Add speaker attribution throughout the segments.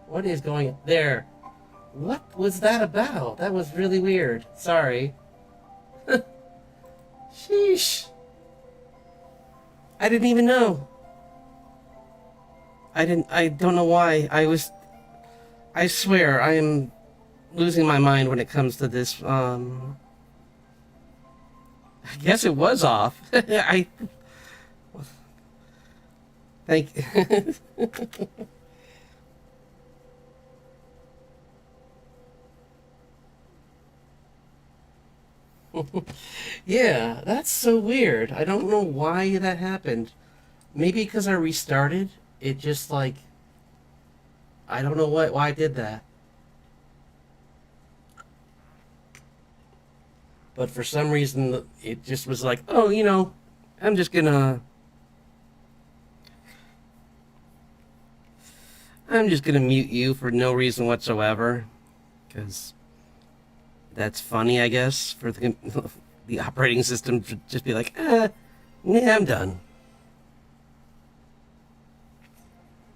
Speaker 1: What is going there? What was that about? That was really weird. Sorry. Sheesh. I didn't even know. I don't know why. I swear, I am losing my mind when it comes to this. I guess it was off. I thank. Yeah, that's so weird. I don't know why that happened. Maybe because I restarted. It just like I don't know why I did that. But for some reason, it just was like, oh, I'm just gonna, I'm just gonna mute you for no reason whatsoever, because that's funny, I guess, for the the operating system to just be like, yeah, I'm done.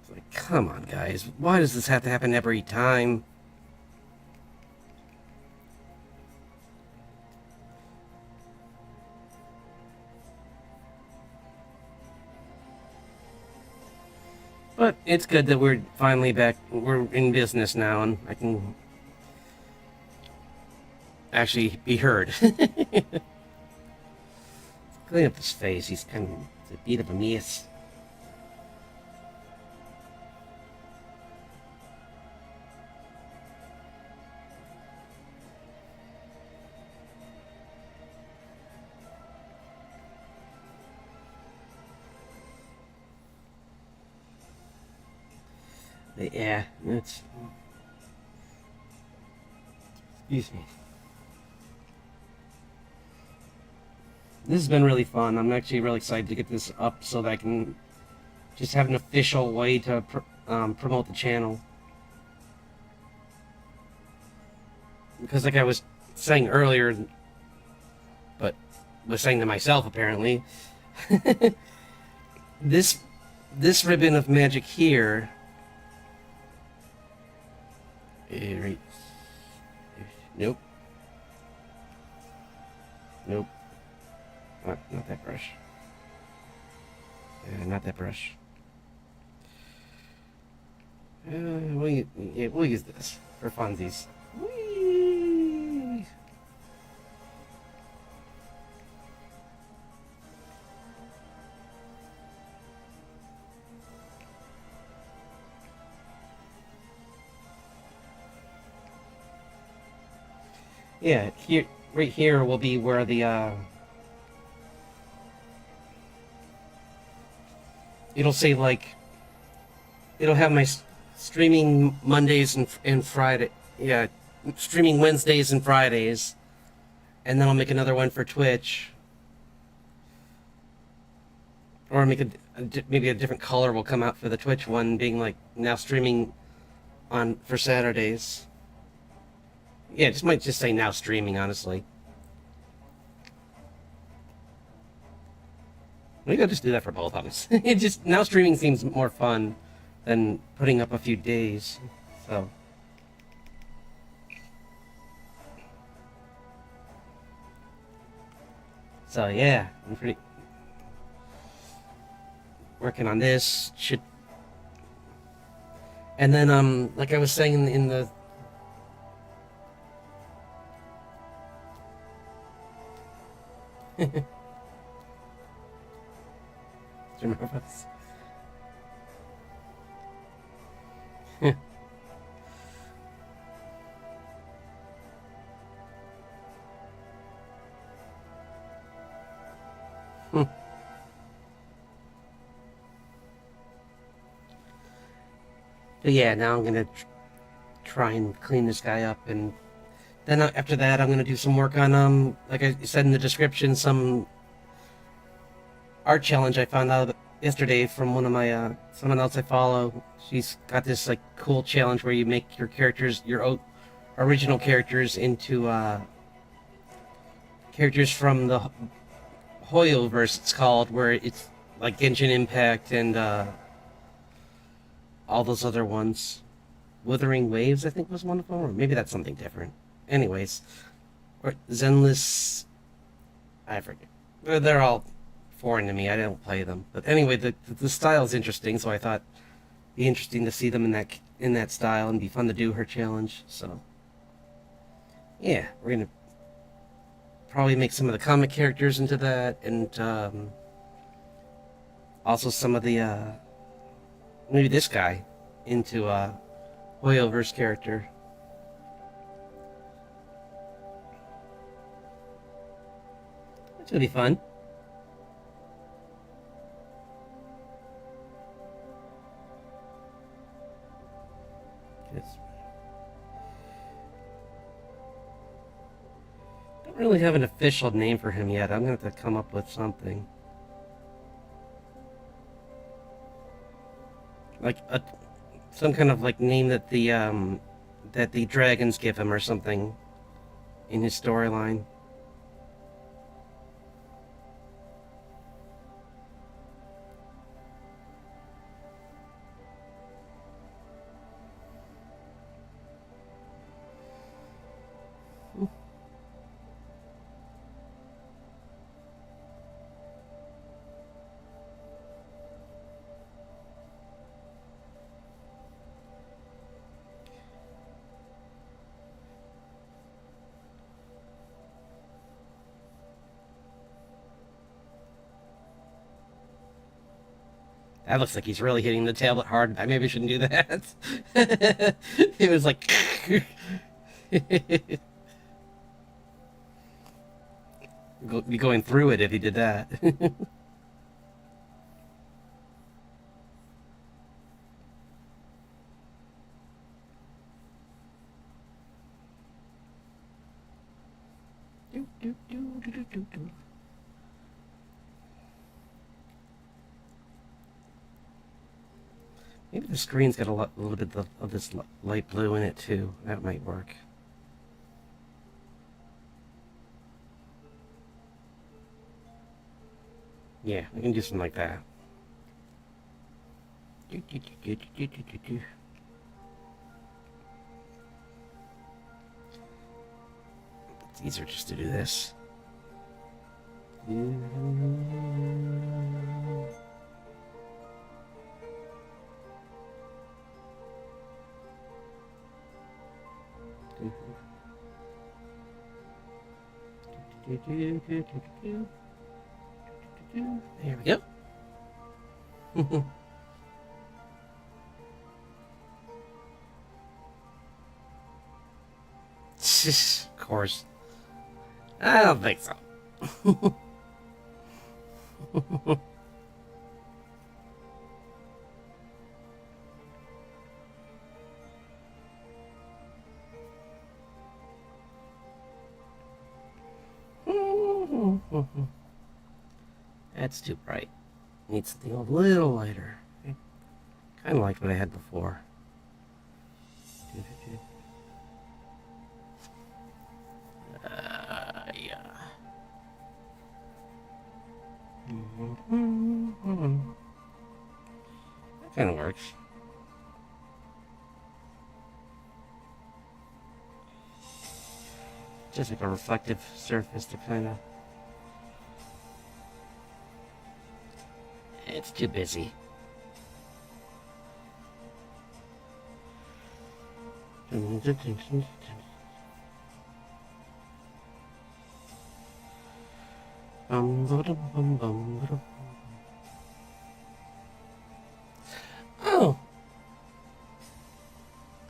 Speaker 1: It's like, come on, guys, why does this have to happen every time? But it's good that we're finally back. We're in business now, and I can actually be heard. Clean up his face. He's kind of a bit of a mess. But yeah, it's. Excuse me. This has been really fun. I'm actually really excited to get this up so that I can just have an official way to promote the channel. Because, like I was saying earlier, but was saying to myself apparently, this this ribbon of magic here. Right. Nope. Nope. Not that brush. Not that brush. We'll use this for funsies. Whee! Yeah, here, right here will be where the it'll say like it'll have my streaming Mondays and Friday. Yeah, streaming Wednesdays and Fridays, and then I'll make another one for Twitch, or make maybe a different color will come out for the Twitch one, being like now streaming on for Saturdays. Yeah, it just might just say now streaming, honestly. Maybe I'll just do that for both of us. It just now streaming seems more fun than putting up a few days. So yeah, I'm pretty working on this. Should and then like I was saying in the stream of us. But yeah, now I'm gonna try and clean this guy up, and then after that, I'm gonna do some work on like I said in the description, some art challenge I found out yesterday from one of my someone else I follow. She's got this like cool challenge where you make your characters, your original characters, into characters from the Hoyoverse. It's called, where it's like Genshin Impact and all those other ones. Wuthering Waves, I think was one of them, or maybe that's something different. Anyways, or Zenless, I forget. They're all foreign to me. I don't play them, but anyway, the style is interesting, so I thought it'd be interesting to see them in that style and be fun to do her challenge. So yeah, we're gonna probably make some of the comic characters into that, and also some of the maybe this guy into Hoyoverse character. It's gonna be fun. Don't really have an official name for him yet. I'm gonna have to come up with something. Like some kind of like name that the dragons give him or something in his storyline. That looks like he's really hitting the tablet hard. I maybe shouldn't do that. It was like be going through it if he did that. Maybe the screen's got a little bit of this light blue in it too. That might work. Yeah, we can do something like that. It's easier just to do this. There we go. Of course. I don't think so. That's too bright. Needs something a little lighter. Kind of like what I had before. Yeah. That kind of works. Just like a reflective surface to kind of... It's too busy. Oh!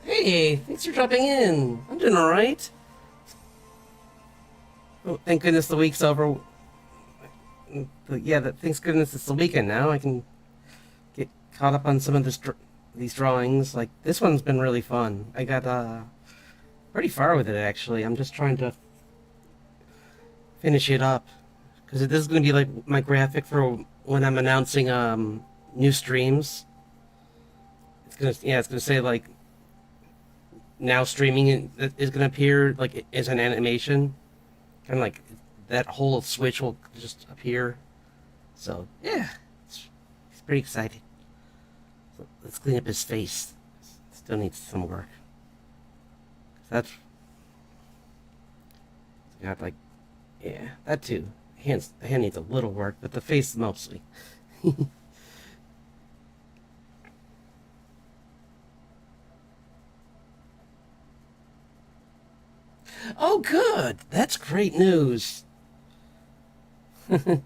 Speaker 1: Hey, thanks for dropping in. I'm doing alright. Oh, thank goodness the week's over. Yeah, thank goodness it's the weekend now. I can get caught up on some of these drawings. Like, this one's been really fun. I got pretty far with it, actually. I'm just trying to finish it up. Because this is going to be like my graphic for when I'm announcing new streams. It's gonna say like now streaming is gonna appear like as an animation, kind of like that whole switch will just appear. So yeah, it's pretty exciting. So let's clean up his face. It's Still needs some work. That's got like, yeah, that too. The hand needs a little work, but the face mostly. Oh, good. That's great news. Because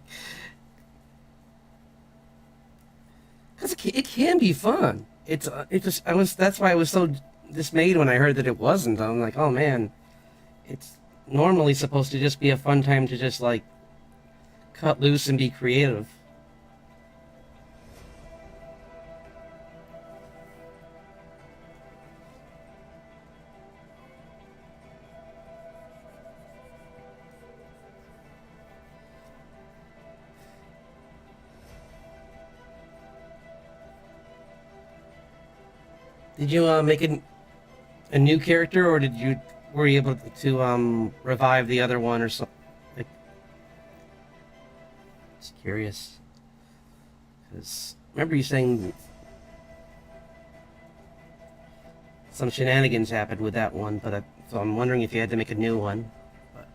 Speaker 1: it can be fun. It just I was that's why I was so dismayed when I heard that it wasn't. I'm like, oh man, it's normally supposed to just be a fun time to just like cut loose and be creative. Did you make a new character, or did you were you able to revive the other one or something? Like, just curious, because remember you saying some shenanigans happened with that one, so I'm wondering if you had to make a new one. But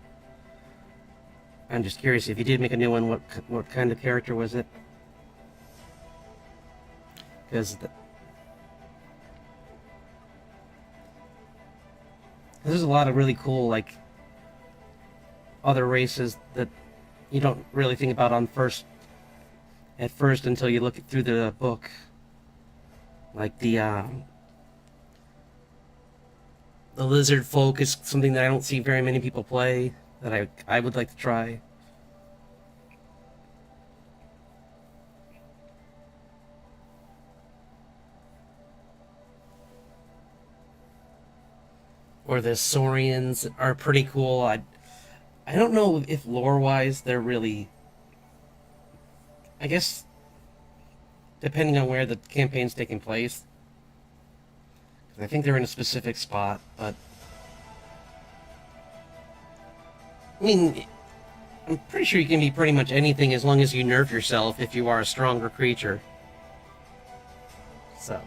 Speaker 1: I'm just curious if you did make a new one, what kind of character was it? Because there's a lot of really cool like other races that you don't really think about at first until you look through the book, like the lizard folk is something that I don't see very many people play that I would like to try. Or the Saurians are pretty cool. I don't know if lore wise they're really. I guess depending on where the campaign's taking place, 'cause I think they're in a specific spot. But I mean, I'm pretty sure you can be pretty much anything as long as you nerf yourself if you are a stronger creature. So.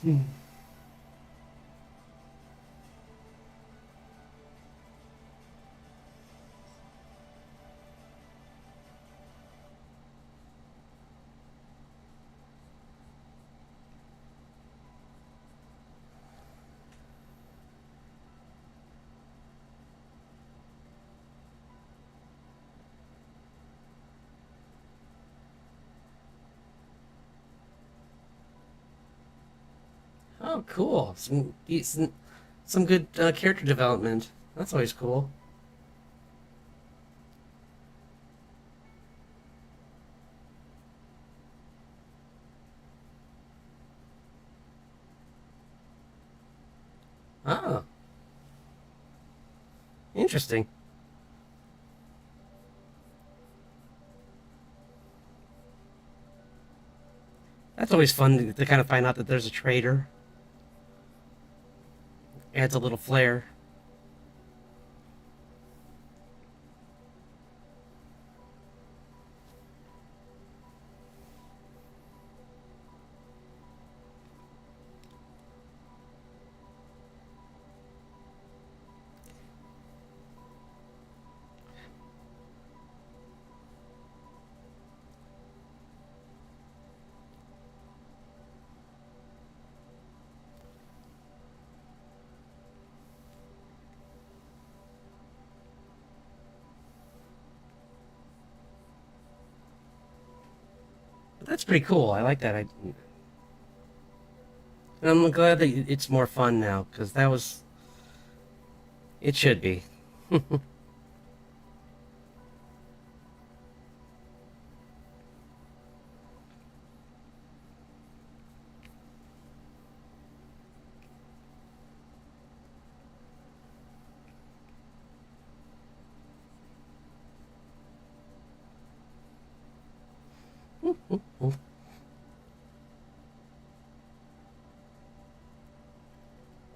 Speaker 1: Hmm. Oh, cool. Some good character development. That's always cool. Oh, interesting. That's always fun to kind of find out that there's a traitor. Adds a little flair. But that's pretty cool. I like that. And I'm glad that it's more fun now because that was it should be.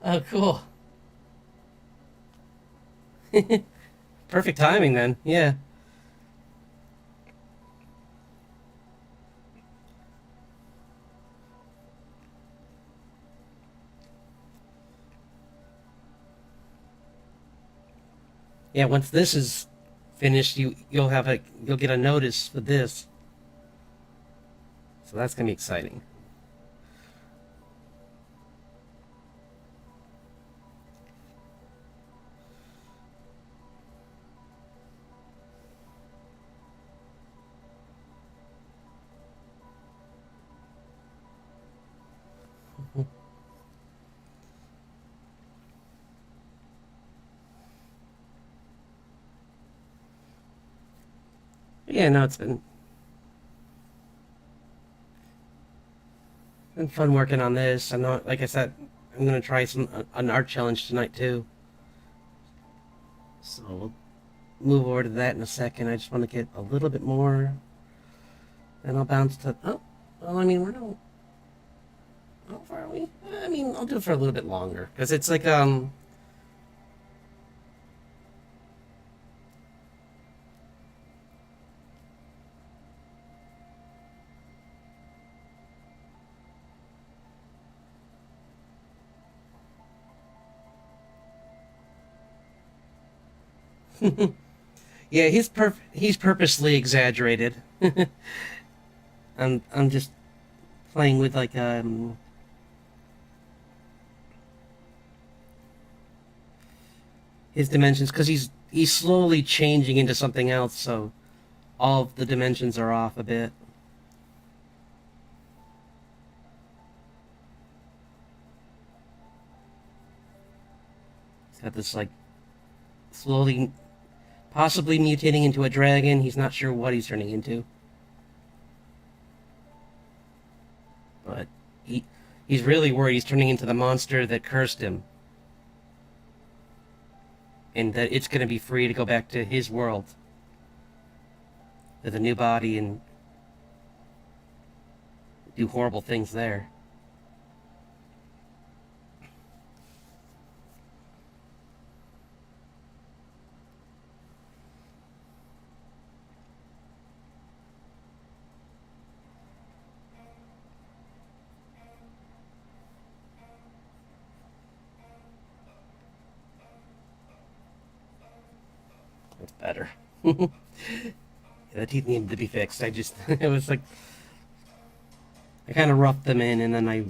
Speaker 1: Oh, cool. perfect timing then. Yeah. Yeah, once this is finished, you'll get a notice for this. So that's gonna be exciting. Yeah, no, it's been fun working on this. I know, like I said, I'm gonna try an art challenge tonight too. So we'll move over to that in a second. I just want to get a little bit more, and I'll bounce to. Oh, well, I mean, we're no. How far are we? I mean, I'll do it for a little bit longer because it's like yeah, he's purposely exaggerated. I'm just playing with like his dimensions because he's slowly changing into something else, so all of the dimensions are off a bit. He's got this like slowly, possibly mutating into a dragon. He's not sure what he's turning into, but he's really worried he's turning into the monster that cursed him, and that it's going to be free to go back to his world with a new body and do horrible things there. That's better. Yeah, the teeth needed to be fixed. I just, it was like, I kind of roughed them in and then I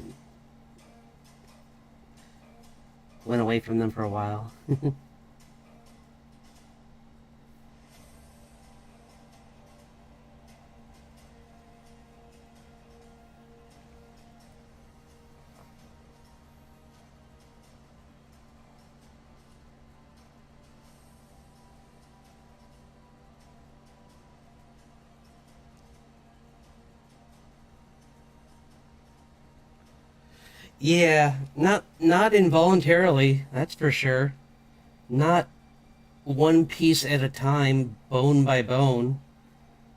Speaker 1: went away from them for a while. Yeah, not involuntarily, that's for sure. Not one piece at a time, bone by bone.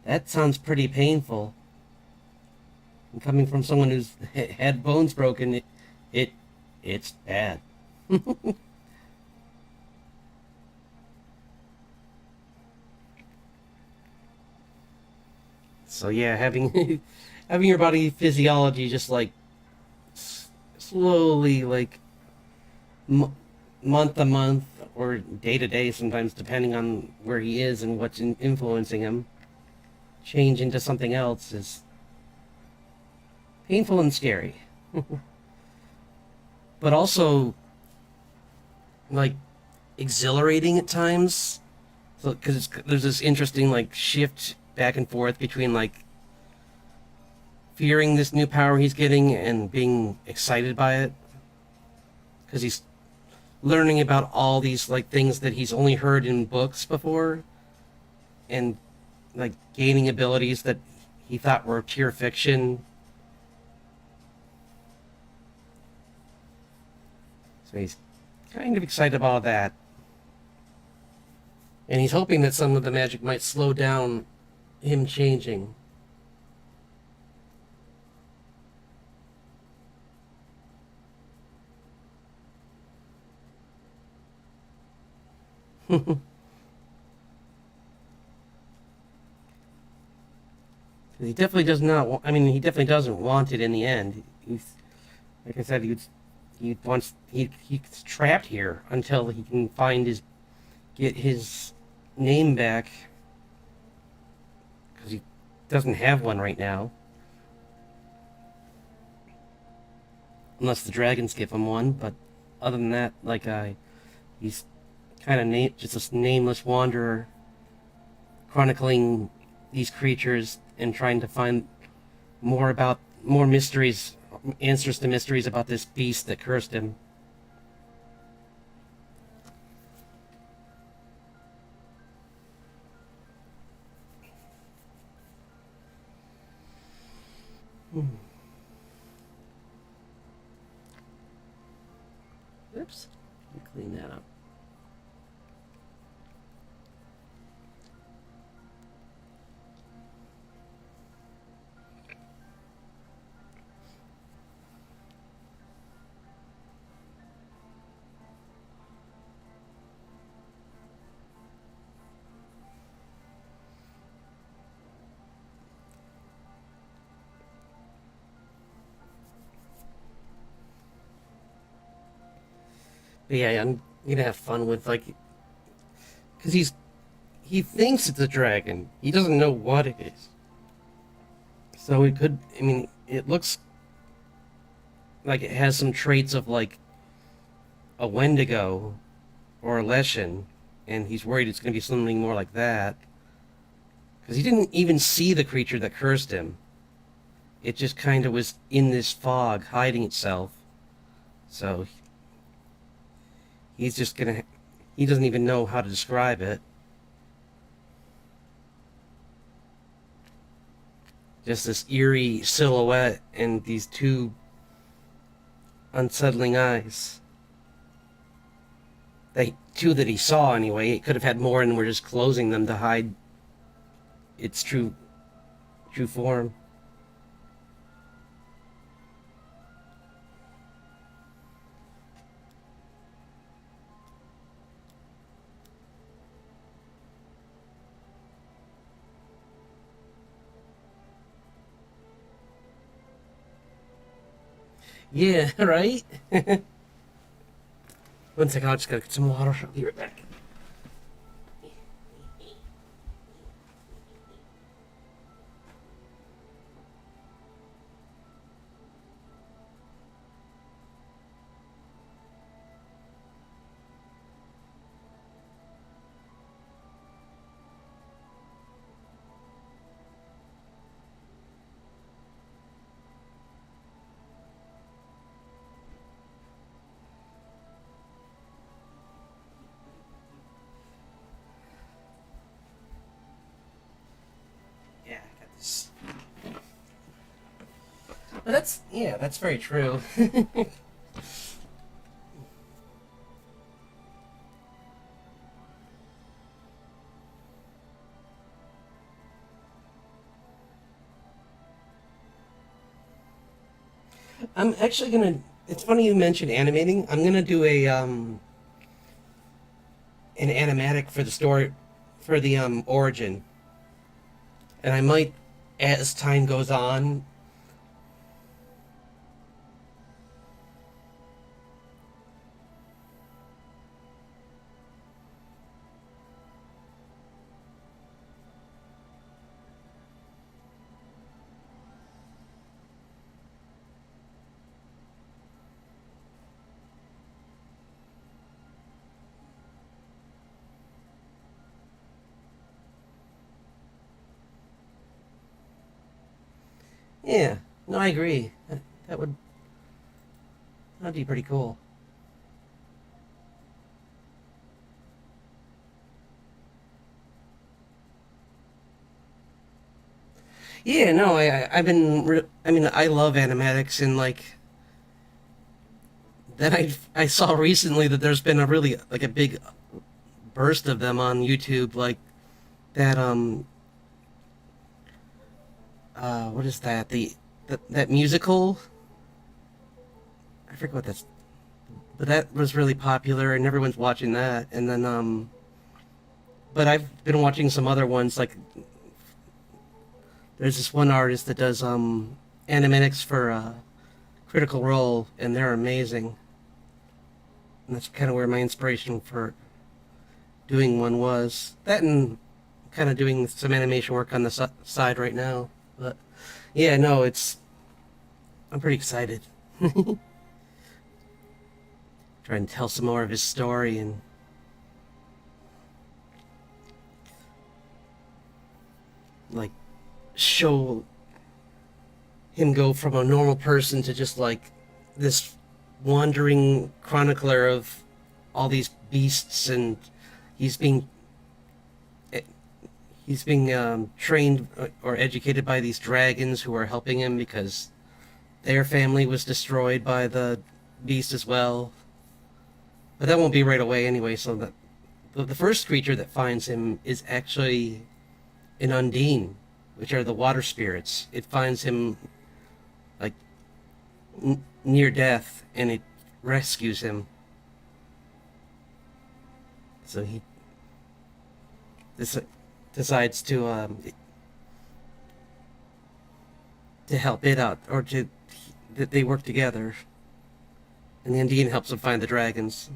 Speaker 1: That sounds pretty painful. And coming from someone who's had bones broken, it it's bad. So yeah, having having your body physiology just like slowly, like m- month to month or day to day, sometimes depending on where he is and what's influencing him, change into something else is painful and scary, but also like exhilarating at times. So because there's this interesting like shift back and forth between like fearing this new power he's getting and being excited by it because he's learning about all these like things that he's only heard in books before and like gaining abilities that he thought were pure fiction. So he's kind of excited about that. And he's hoping that some of the magic might slow down him changing. He definitely does not. I mean, he definitely doesn't want it in the end. He's, like I said, he's trapped here until he can get his name back because he doesn't have one right now, unless the dragons give him one. But other than that, he's kind of just a nameless wanderer, chronicling these creatures and trying to find more mysteries, answers to mysteries about this beast that cursed him. Oops. Let me clean that up. But yeah, I'm gonna have fun with because he thinks it's a dragon. He doesn't know what it is. So it could. I mean, it looks like it has some traits of like a Wendigo or a Leshen, and he's worried it's gonna be something more like that. Because he didn't even see the creature that cursed him. It just kind of was in this fog, hiding itself. So he's just gonna. He doesn't even know how to describe it. Just this eerie silhouette and these two unsettling eyes. Two that he saw anyway. It could have had more, and we're just closing them to hide its true form. Yeah, right? One second, I'll just gotta get some water. I'll be right back. Yeah, I got this. But that's very true. I'm actually gonna. It's funny you mentioned animating. I'm gonna do an animatic for the story, for the origin, and I might, as time goes on. Yeah, no, I agree. That would that'd be pretty cool. Yeah, no, I've been. I mean, I love animatics, and then I saw recently that there's been a really like a big burst of them on YouTube, like that what is that that musical? I forget what that's, but that was really popular and everyone's watching that. And then but I've been watching some other ones There's this one artist that does animatics for Critical Role, and they're amazing. And that's kind of where my inspiration for doing one was. That and kind of doing some animation work on the side right now. But yeah, no, I'm pretty excited. Try and tell some more of his story and like show him go from a normal person to just like this wandering chronicler of all these beasts, and he's being trained or educated by these dragons who are helping him because their family was destroyed by the beast as well. But that won't be right away anyway. So that the first creature that finds him is actually an undine, which are the water spirits. It finds him like near death, and it rescues him. So he decides to help it out, or that they work together, and the Undine helps him find the dragons.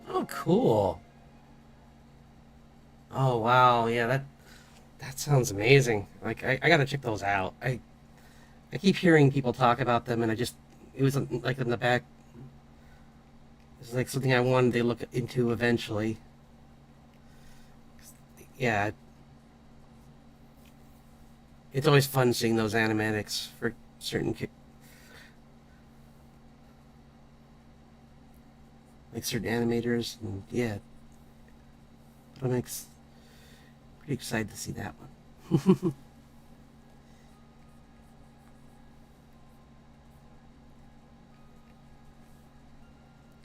Speaker 1: Oh, cool. Oh, wow. Yeah, that sounds amazing. Like I gotta check those out. I keep hearing people talk about them, and it was like in the back. It's like something I wanted to look into eventually. Yeah, it's always fun seeing those animatics for certain animators, and yeah, I'm pretty excited to see that one.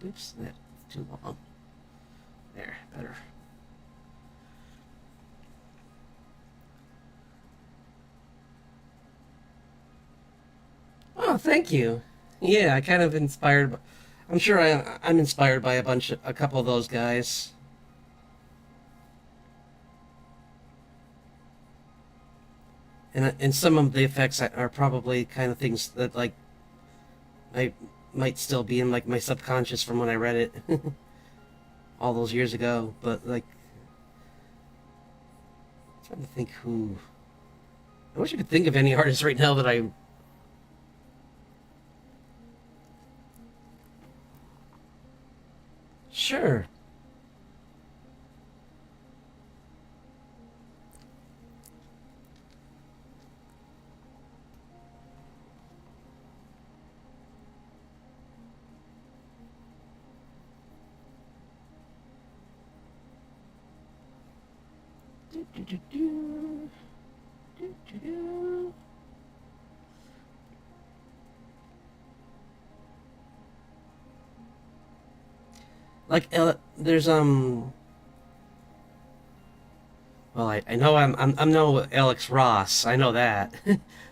Speaker 1: Oops, that's too long. There, better. Oh, thank you. Yeah, I kind of inspired. I'm sure I'm inspired by a couple of those guys, and some of the effects are probably kind of things that like I might still be in like my subconscious from when I read it all those years ago. But like, I'm trying to think who. I wish I could think of any artist right now that I. Sure. Do, do, do, do. Do, do, do. Like there's well, I know I'm no Alex Ross. I know that,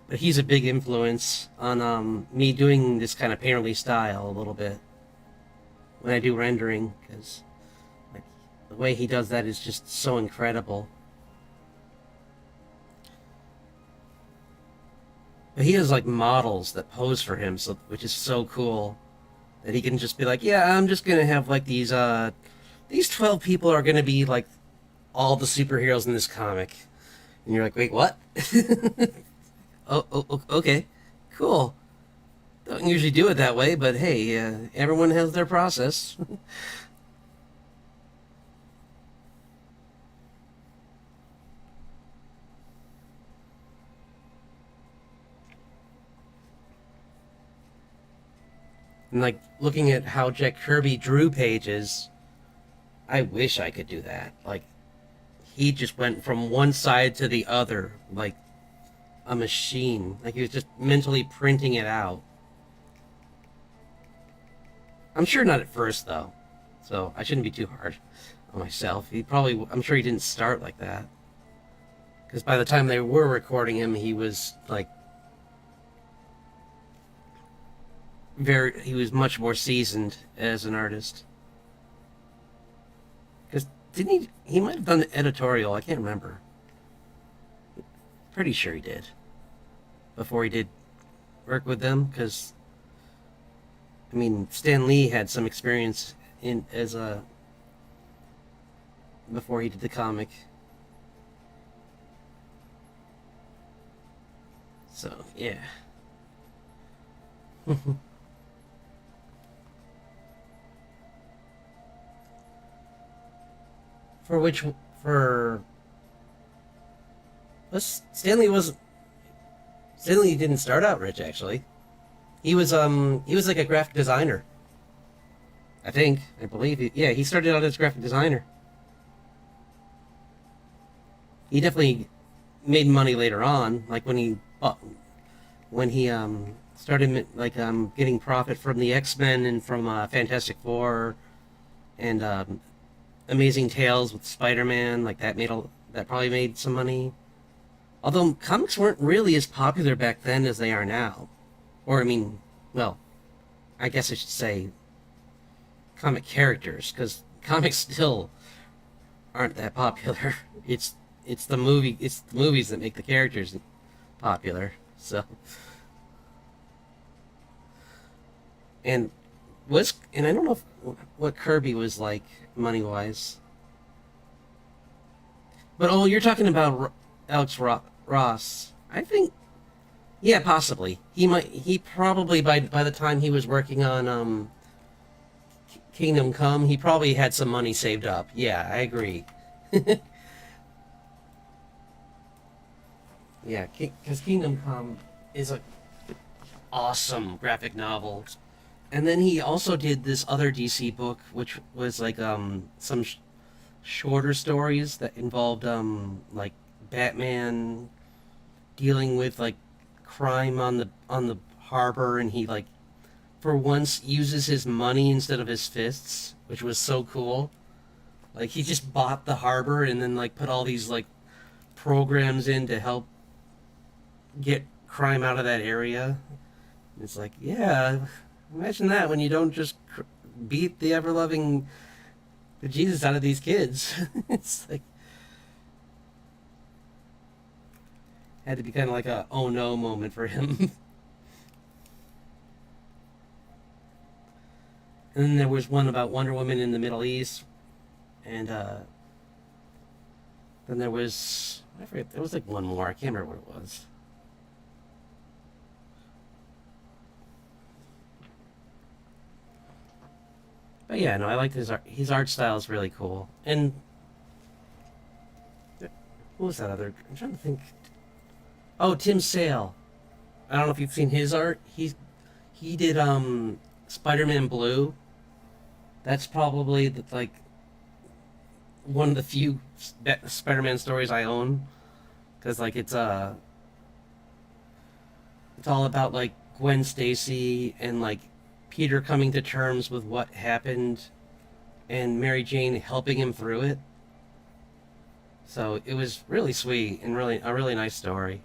Speaker 1: but he's a big influence on me doing this kind of painterly style a little bit when I do rendering, because like the way he does that is just so incredible. But he has like models that pose for him, so which is so cool that he can just be like, yeah, I'm just gonna have like these 12 people are gonna be like all the superheroes in this comic, and you're like, wait, what? Okay, cool. Don't usually do it that way, but hey, everyone has their process. And like looking at how Jack Kirby drew pages, I wish I could do that. Like he just went from one side to the other like a machine. Like he was just mentally printing it out. I'm sure not at first though, so I shouldn't be too hard on myself. I'm sure he didn't start like that, because by the time they were recording him, he was like he was much more seasoned as an artist. Because didn't he might have done editorial, I can't remember. Pretty sure he did. Before he did work with them, because I mean Stan Lee had some experience in as a before he did the comic. So yeah. for which for Stanley was Stanley didn't start out rich actually. He was like a graphic designer. I believe yeah, he started out as a graphic designer. He definitely made money later on, like when he started like getting profit from the X-Men and from Fantastic Four and Amazing Tales with Spider-Man, like that probably made some money. Although comics weren't really as popular back then as they are now. Or I mean, well, I guess I should say comic characters because comics still aren't that popular. It's the movies that make the characters popular. So and and I don't know what Kirby was like money wise. But oh, you're talking about Ross. I think yeah, possibly. He probably by the time he was working on Kingdom Come, he probably had some money saved up. Yeah, I agree. Yeah, because Kingdom Come is a awesome graphic novel. And then he also did this other DC book, which was like some shorter stories that involved like Batman dealing with like crime on the harbor, and he like for once uses his money instead of his fists, which was so cool. Like he just bought the harbor and then like put all these like programs in to help get crime out of that area. It's like, yeah, imagine that when you don't just beat the ever loving Jesus out of these kids. It's like had to be kind of like a oh no moment for him. And then there was one about Wonder Woman in the Middle East, and then there was I forget there was like one more. I can't remember what it was. But yeah, no, I like his art. His art style is really cool. And what was that other? I'm trying to think. Oh, Tim Sale. I don't know if you've seen his art. He did Spider-Man Blue. That's probably like one of the few Spider-Man stories I own because like it's all about like Gwen Stacy and like Peter coming to terms with what happened and Mary Jane helping him through it. So it was really sweet and really a really nice story.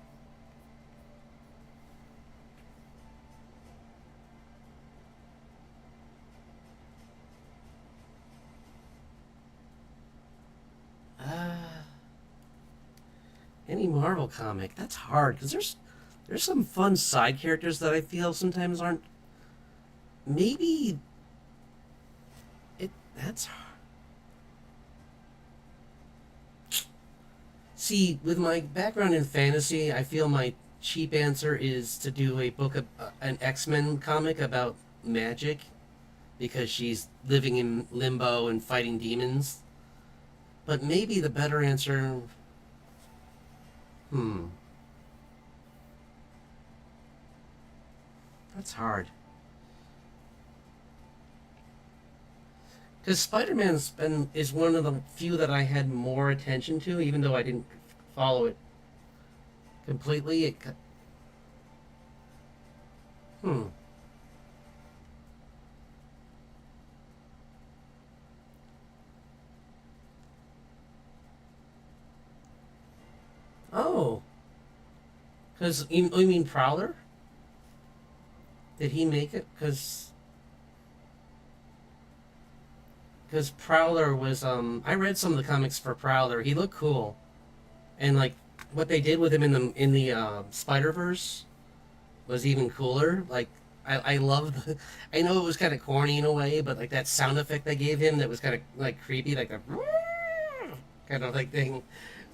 Speaker 1: Uh, any Marvel comic? That's hard because there's some fun side characters that I feel sometimes aren't. Maybe it. That's see with my background in fantasy, I feel my cheap answer is to do a book of an X-Men comic about magic because she's living in limbo and fighting demons. But maybe the better answer, hmm, that's hard. Because Spider-Man's been is one of the few that I had more attention to, even though I didn't follow it completely. Hmm. Oh, because you mean Prowler? Did he make it? Because Prowler was I read some of the comics for Prowler. He looked cool, and like what they did with him in the Spider Verse was even cooler. Like I love the, I know it was kind of corny in a way, but like that sound effect they gave him that was kind of like creepy, like a kind of like thing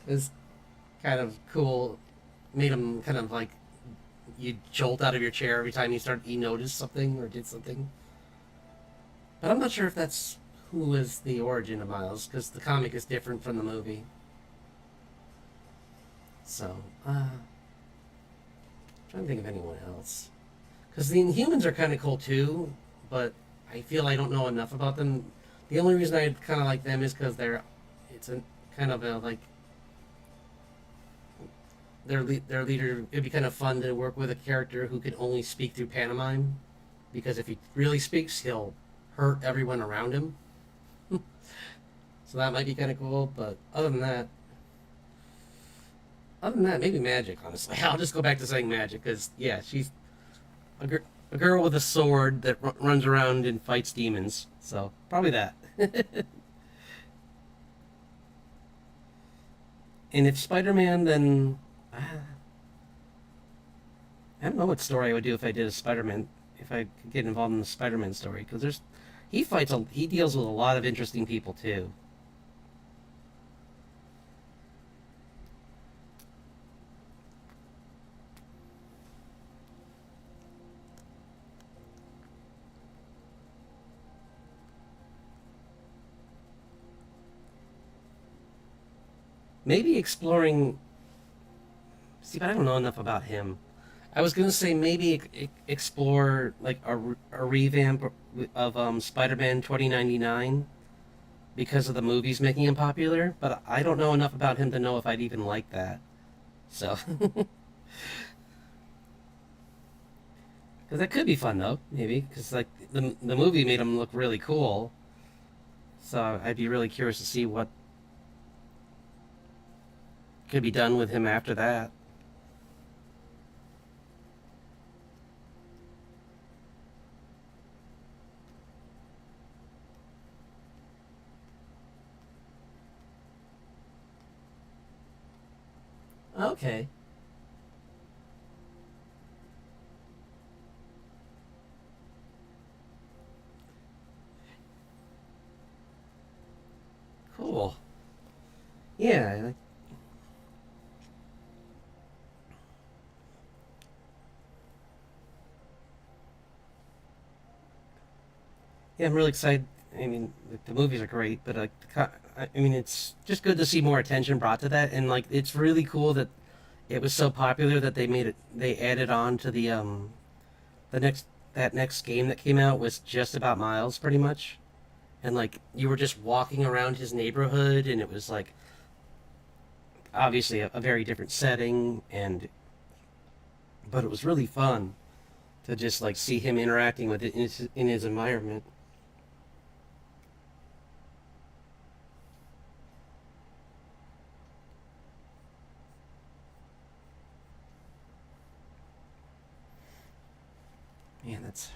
Speaker 1: was kind of cool. Made him kind of like you jolt out of your chair every time you noticed something or did something. But I'm not sure if that's who is the origin of Miles because the comic is different from the movie. So, trying to think of anyone else. Because the Inhumans are kind of cool too, but I feel I don't know enough about them. The only reason I kind of like them is because it's a kind of a like their leader. It'd be kind of fun to work with a character who can only speak through pantomime, because if he really speaks, he'll hurt everyone around him. So that might be kind of cool. But other than that, maybe Magic. Honestly, I'll just go back to saying Magic because yeah, she's a girl with a sword that runs around and fights demons. So probably that. And if Spider-Man, then I don't know what story I would do if I did a Spider-Man. If I could get involved in the Spider-Man story, because he deals with a lot of interesting people too. Maybe exploring. See, but I don't know enough about him. I was gonna say maybe explore like a revamp of Spider-Man 2099 because of the movies making him popular, but I don't know enough about him to know if I'd even like that. So, because that could be fun though, maybe because like the movie made him look really cool. So I'd be really curious to see what could be done with him after that. Okay, cool. Yeah, yeah, I'm really excited. I mean, the movies are great, but like, I mean, it's just good to see more attention brought to that, and like, it's really cool that it was so popular that they added on to the next game that came out was just about Miles, pretty much, and like, you were just walking around his neighborhood, and it was like, obviously a very different setting, and but it was really fun to just like see him interacting with it in his environment. Man, that's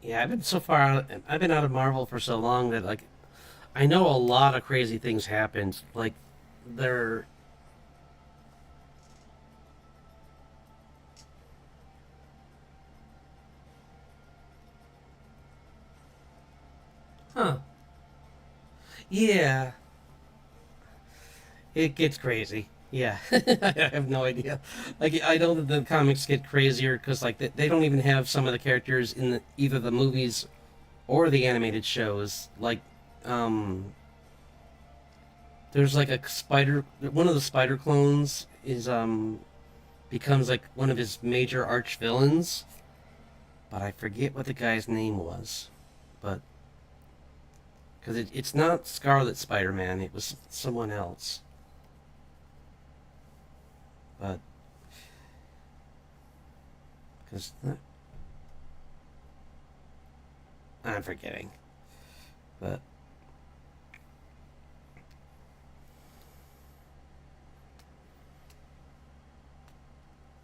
Speaker 1: yeah. I've been out of Marvel for so long that like I know a lot of crazy things happened. Like they're huh. Yeah, it gets crazy. Yeah, I have no idea. Like I know that the comics get crazier because like they don't even have some of the characters in either the movies or the animated shows. Like um, there's like a spider. One of the spider clones is becomes like one of his major arch villains, but I forget what the guy's name was. But because it's not Scarlet Spider-Man. It was someone else. But because I'm forgetting. But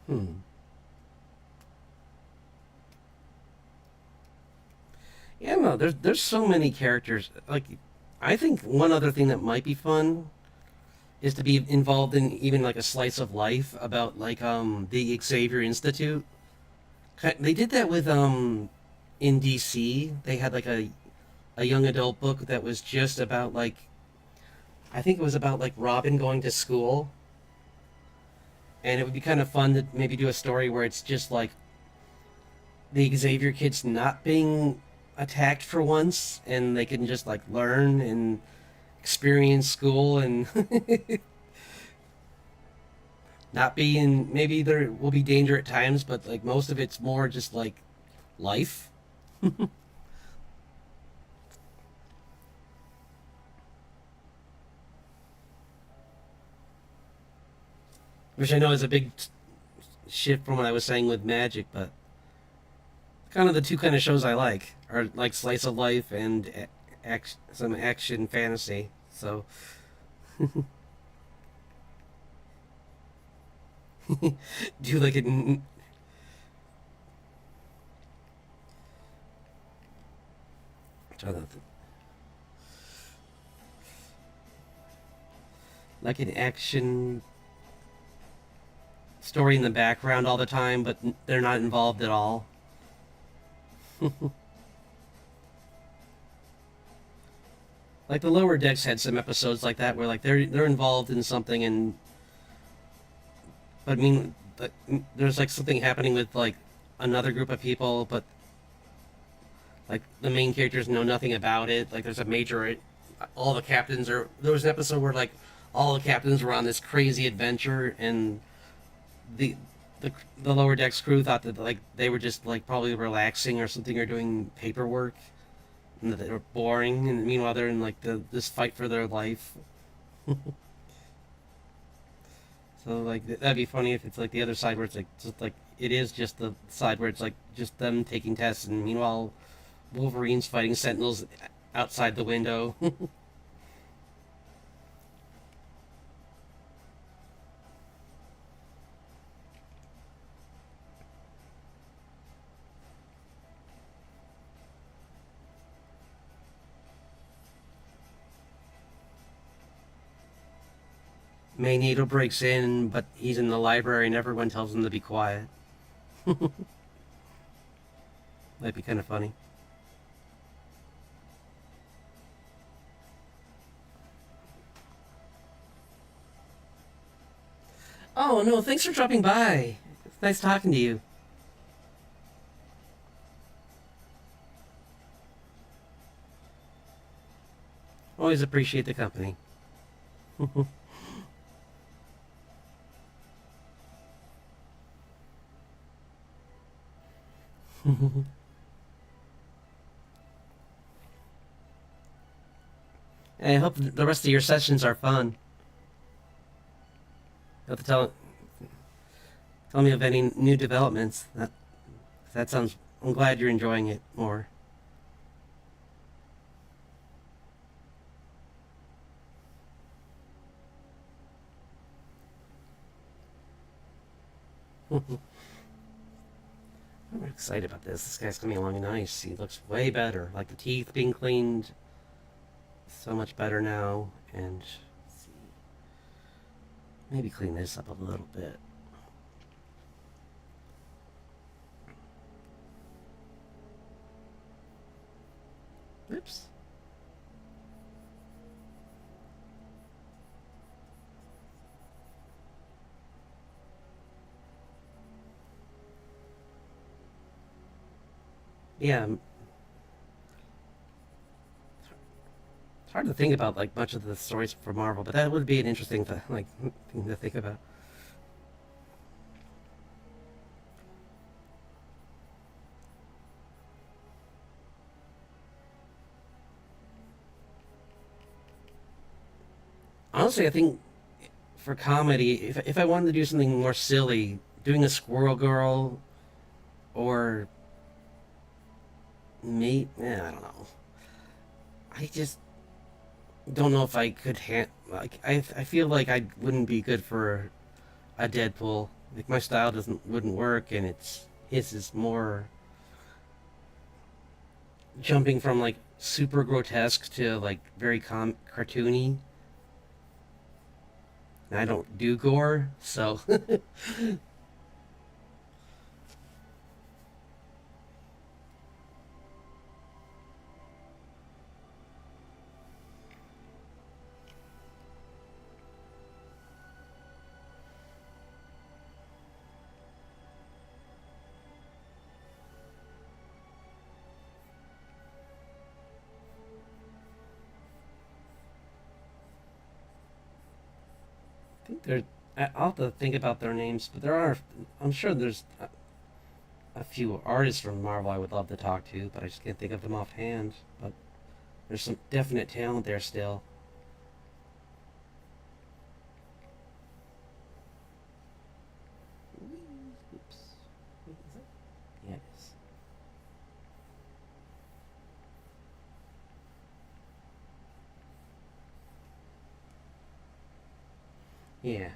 Speaker 1: hmm. Yeah, no, there's so many characters. Like, I think one other thing that might be fun is to be involved in even like a slice of life about like the Xavier Institute. They did that with in DC. They had like a young adult book that was just about like I think it was about like Robin going to school, and it would be kind of fun to maybe do a story where it's just like the Xavier kids not being attacked for once, and they can just like learn and experience school and not be in. Maybe there will be danger at times, but like most of it's more just like life. Which I know is a big shift from what I was saying with Magic, but kind of the two kind of shows I like are like slice of life and some action fantasy. So do like it like an action story in the background all the time, but they're not involved at all. Like the lower decks had some episodes like that where like they're involved in something and but I mean but there's like something happening with like another group of people, but like the main characters know nothing about it. Like there's a major, all the captains are. There was an episode where like all the captains were on this crazy adventure, and the the lower decks crew thought that like they were just like probably relaxing or something or doing paperwork, and that they were boring. And meanwhile they're in like this fight for their life. So like that'd be funny if it's like the other side where it's like just like it is just the side where it's like just them taking tests, and meanwhile Wolverine's fighting Sentinels outside the window. Magneto breaks in, but he's in the library and everyone tells him to be quiet. Might be kind of funny. Oh, no, thanks for dropping by. It's nice talking to you. Always appreciate the company. I hope the rest of your sessions are fun. You have to tell me of any new developments. That sounds. I'm glad you're enjoying it more. I'm excited about this. This guy's coming along nice. He looks way better. Like the teeth being cleaned, so much better now. And let's see, maybe clean this up a little bit. Oops. Yeah, it's hard to think about like much of the stories for Marvel, but that would be an interesting like thing to think about. honestly, I think for comedy, if I wanted to do something more silly, doing a Squirrel Girl or I don't know. I just don't know if I could like I feel like I wouldn't be good for a Deadpool. Like my style doesn't wouldn't work, and his is more jumping from like super grotesque to like very cartoony. And I don't do gore, so I think there. I'll have to think about their names, but there are. I'm sure there's a few artists from Marvel I would love to talk to, but I just can't think of them offhand. But there's some definite talent there still. Oops. Yeah, it is. Yeah.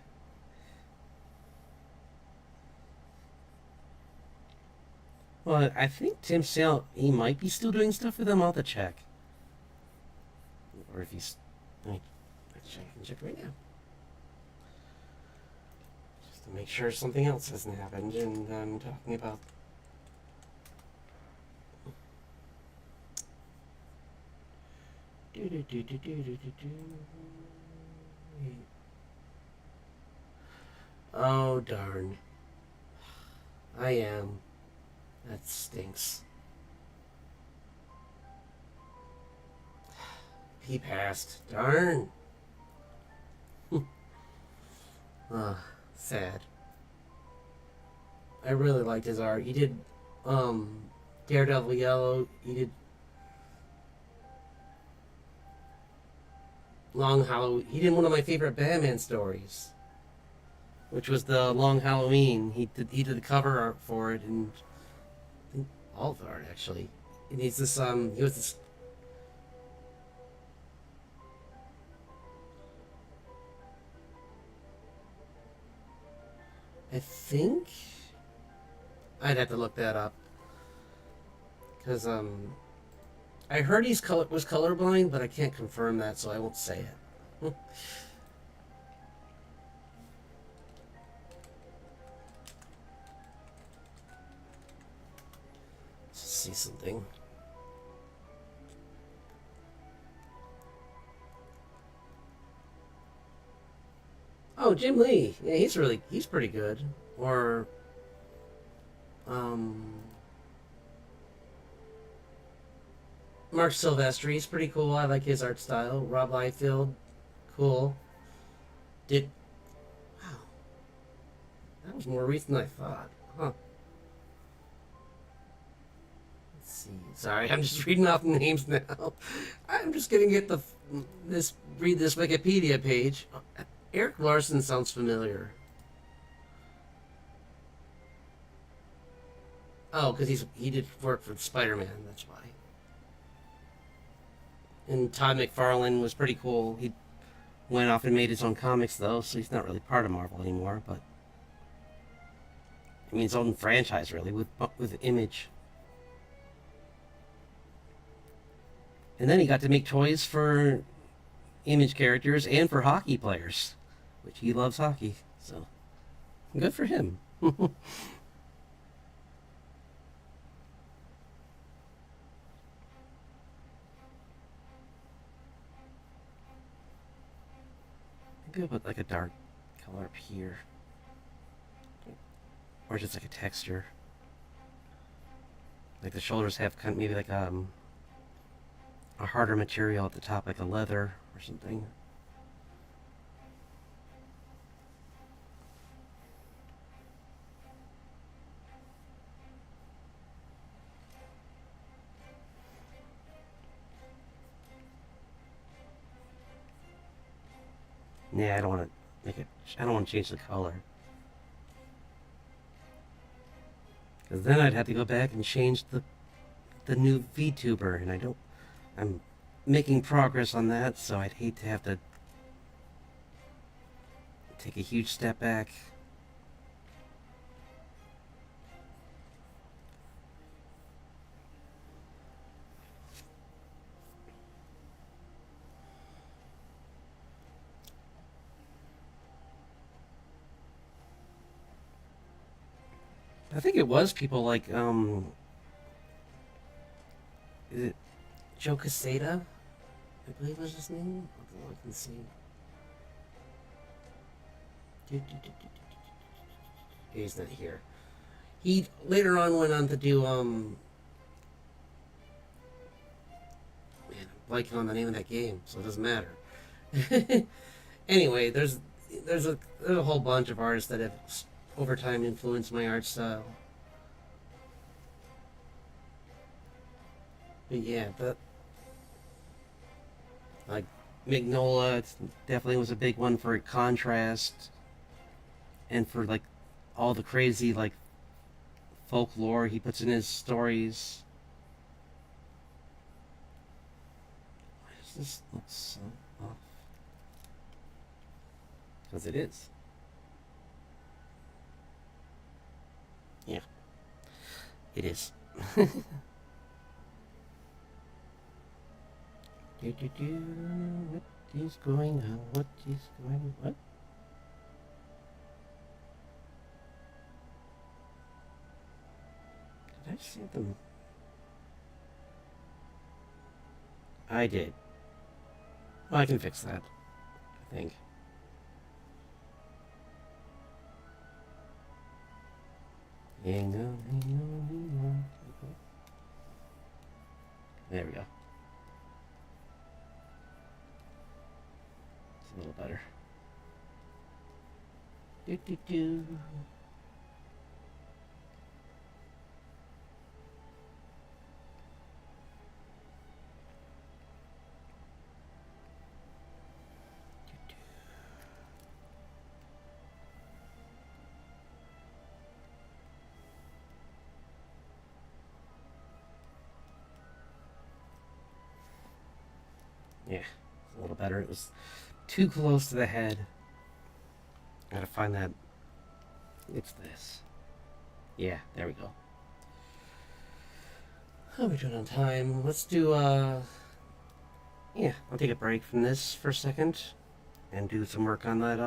Speaker 1: Well, I think Tim Sale, he might be still doing stuff with them. I'll have to check. Or if he's. I can check right now. Just to make sure something else hasn't happened. And I'm talking about. Oh, darn. I am. That stinks. He passed. Darn. Ah, sad. I really liked his art. He did Daredevil Yellow. He did Long Halloween. He did one of my favorite Batman stories, which was the Long Halloween. He did the cover art for it, and I think all of the art actually. And he's this he was this. I think I'd have to look that up because I heard was colorblind, but I can't confirm that, so I won't say it. Let's see something. Oh, Jim Lee. Yeah, he's pretty good. Or um Mark Silvestri, he's pretty cool. I like his art style. Rob Liefeld, cool. Did Wow, that was more recent than I thought. Huh. Let's see. Sorry, I'm just reading off names now. I'm just gonna get this read this Wikipedia page. Eric Larson sounds familiar. Oh, because he did work for Spider-Man. That's why. And Todd McFarlane was pretty cool. He went off and made his own comics though, so he's not really part of Marvel anymore. But I mean, his own franchise really with Image. And then he got to make toys for Image characters and for hockey players, which he loves hockey. So good for him. Maybe I'll put like a dark color up here, or just like a texture. Like the shoulders have kind of maybe like a harder material at the top, like a leather or something. Yeah, I don't want to make it. I don't want to change the color. Because then I'd have to go back and change the new VTuber, and I don't. I'm making progress on that, so I'd hate to have to take a huge step back. I think it was people like is it Joe Caseta? I believe was his name. I'll look and see. He's not here. He later on went on to do man, I'm blanking on the name of that game, so it doesn't matter. Anyway, there's a whole bunch of artists that have over time influenced my art style. But yeah, but like Mignola definitely was a big one for contrast and for like all the crazy like folklore he puts in his stories. Why does this look so off? Because it is. Yeah, it is. What is going on? What is going on? What? Did I see them? I did. Well, I can fix that, I think. Hang on, hang on, hang on. There we go. It's a little better. Do do do. Yeah, it's a little better. It was too close to the head. Gotta find that. It's this. Yeah, there we go. How are we doing on time? Let's do, yeah, I'll take a break from this for a second and do some work on that,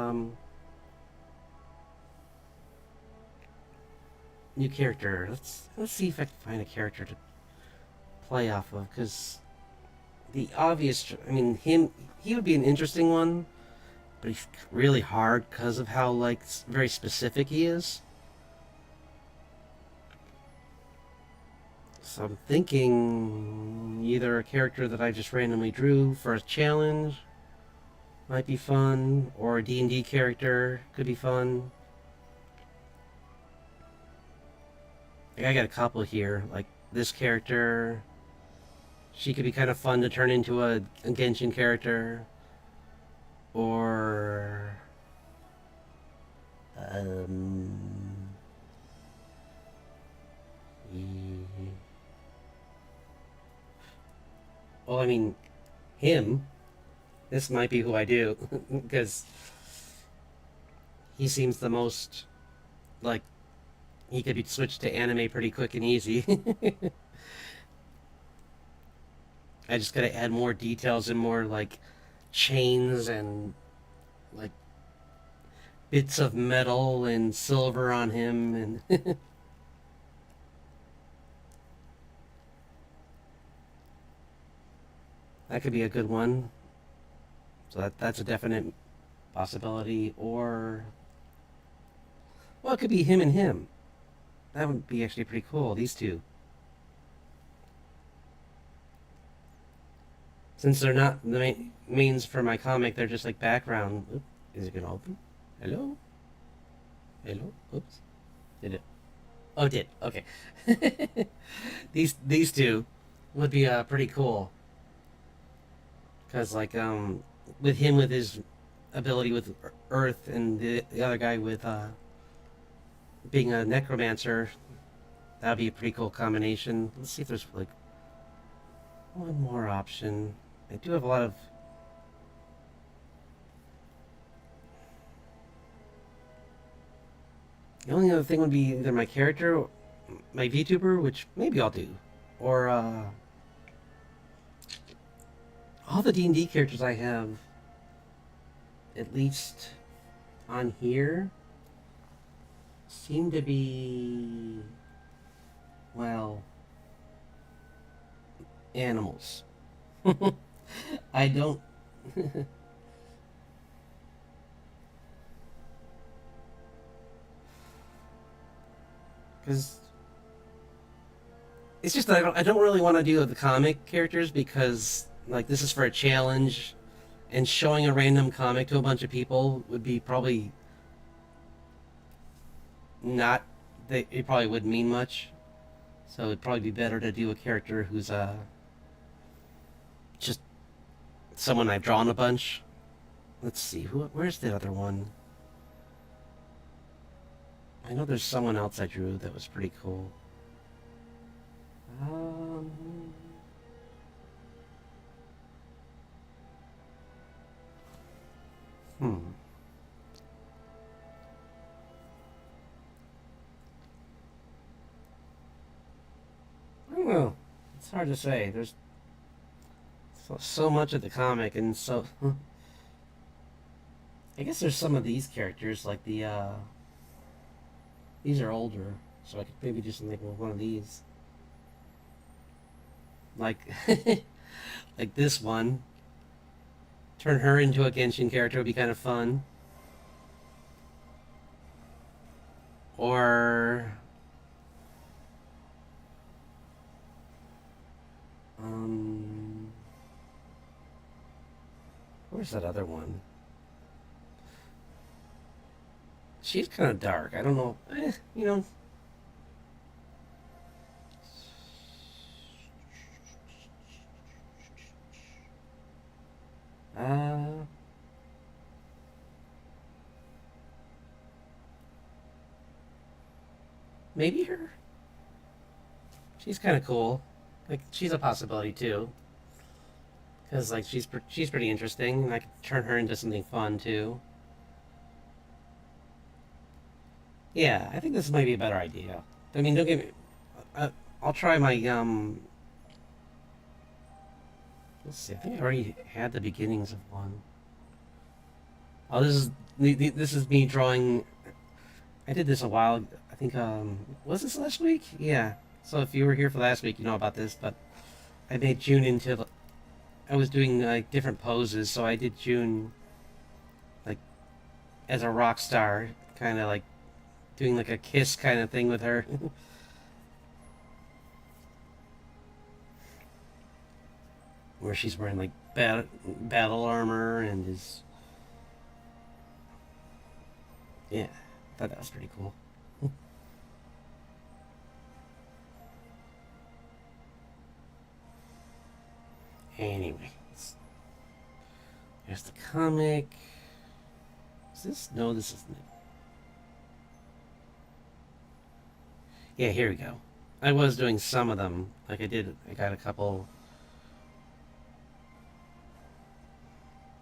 Speaker 1: new character. Let's see if I can find a character to play off of, because the obvious, I mean, he would be an interesting one, but he's really hard because of how, like, very specific he is. So I'm thinking either a character that I just randomly drew for a challenge might be fun, or a D&D character could be fun. Like, I got a couple here, like this character. She could be kind of fun to turn into a Genshin character. Or well, I mean, him. This might be who I do, because he seems the most like he could be switched to anime pretty quick and easy. I just gotta add more details and more like chains and like bits of metal and silver on him and that could be a good one. So that's a definite possibility. Or well, it could be him and him. That would be actually pretty cool. These two, since they're not the mains for my comic, they're just like background. Oop, is it gonna open? Hello? Hello? Oops. Did it? Oh, it did. Okay. These two would be pretty cool. Cause like with him with his ability with Earth and the other guy with being a necromancer. That would be a pretty cool combination. Let's see if there's like one more option. I do have a lot of. The only other thing would be either my character, my VTuber, which maybe I'll do, or all the D&D characters I have, at least on here, seem to be, well, animals. I don't. Because it's just that I don't really want to do the comic characters because like this is for a challenge, and showing a random comic to a bunch of people would be probably not. It probably wouldn't mean much. So it'd probably be better to do a character who's just someone I've drawn a bunch. Let's see, where's the other one? I know there's someone else I drew that was pretty cool. Um, hmm. I don't know. It's hard to say. There's so much of the comic, and so I guess there's some of these characters like these are older, so I could maybe just make one of these. Like like this one. Turn her into a Genshin character would be kind of fun. Or um where's that other one? She's kind of dark. I don't know. You know. Uh, maybe her. She's kind of cool. Like she's a possibility too. Because like she's pretty interesting, and I could turn her into something fun too. Yeah, I think this might be a better idea. I mean, don't get me. Uh, I'll try my Let's see. I think I already had the beginnings of one. Oh, this is me drawing. I did this a while. I think was this last week? Yeah. So if you were here for last week, you know about this. But I made June into. I was doing like different poses, so I did June like as a rock star, kind of like doing like a kiss kind of thing with her. Where she's wearing like battle armor and is, yeah, I thought that was pretty cool. Anyway, there's the comic. Is this? No, this isn't it. Yeah, here we go. I was doing some of them. Like I did, I got a couple.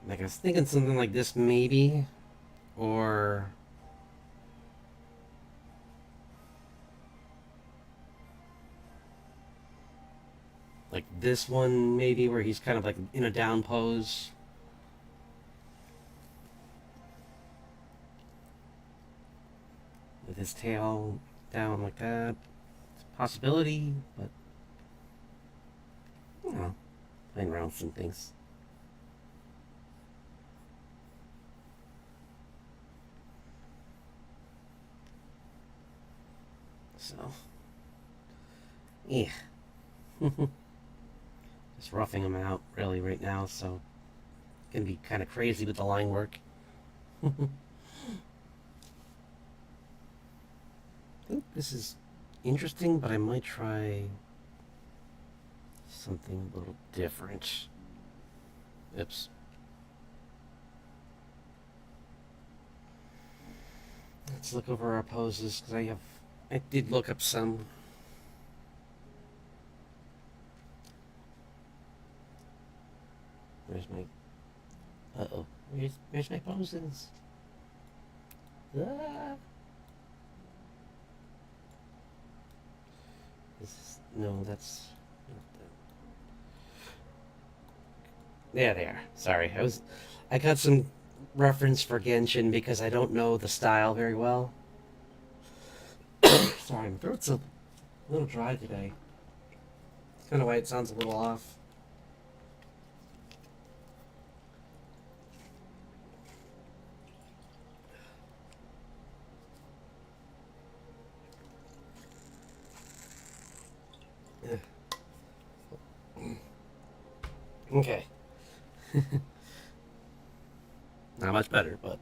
Speaker 1: Like I was thinking something like this maybe, or like this one maybe, where he's kind of like in a down pose. With his tail down like that. It's a possibility, but you know, playing around with some things. So, yeah. Just roughing them out really right now, so it's gonna be kind of crazy with the line work. I think this is interesting, but I might try something a little different. Oops. Let's look over our poses because I did look up some. Where's my? Uh-oh. Where's my poses? Ah. No, that's not the. There they are. Sorry, I got some reference for Genshin because I don't know the style very well. Sorry, my throat's a little dry today. That's kind of why it sounds a little off. Okay. Not much better, but.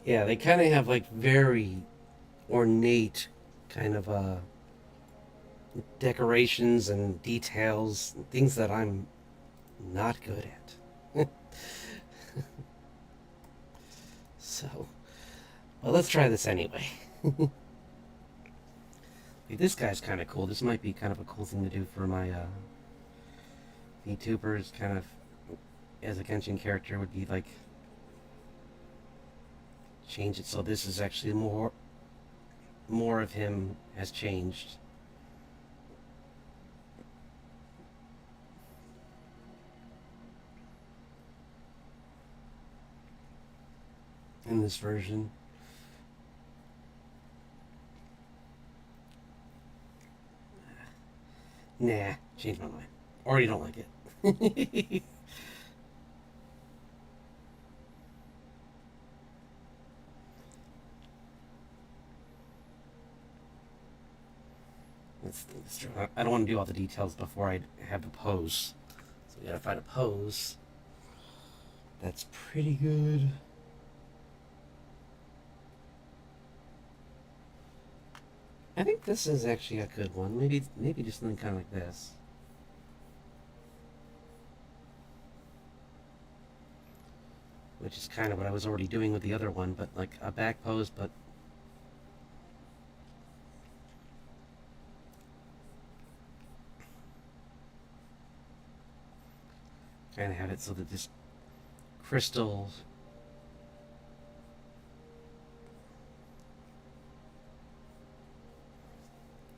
Speaker 1: Yeah, they kind of have like very ornate kind of decorations and details, things that I'm not good at. So, well, let's try this anyway. This guy's kind of cool. This might be kind of a cool thing to do for my VTubers, kind of as a Genshin character would be like change it so this is actually more of him has changed. In this version. Nah, change my mind. Or you don't like it. Let's try. I don't want to do all the details before I have the pose. So we gotta find a pose that's pretty good. I think this is actually a good one. Maybe just something kind of like this. Which is kind of what I was already doing with the other one, but like a back pose, but kind of have it so that this crystal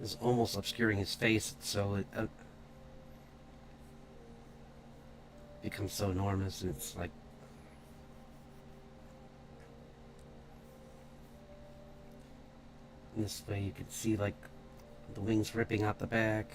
Speaker 1: is almost obscuring his face, so it becomes so enormous, and it's like in this way you can see like the wings ripping out the back.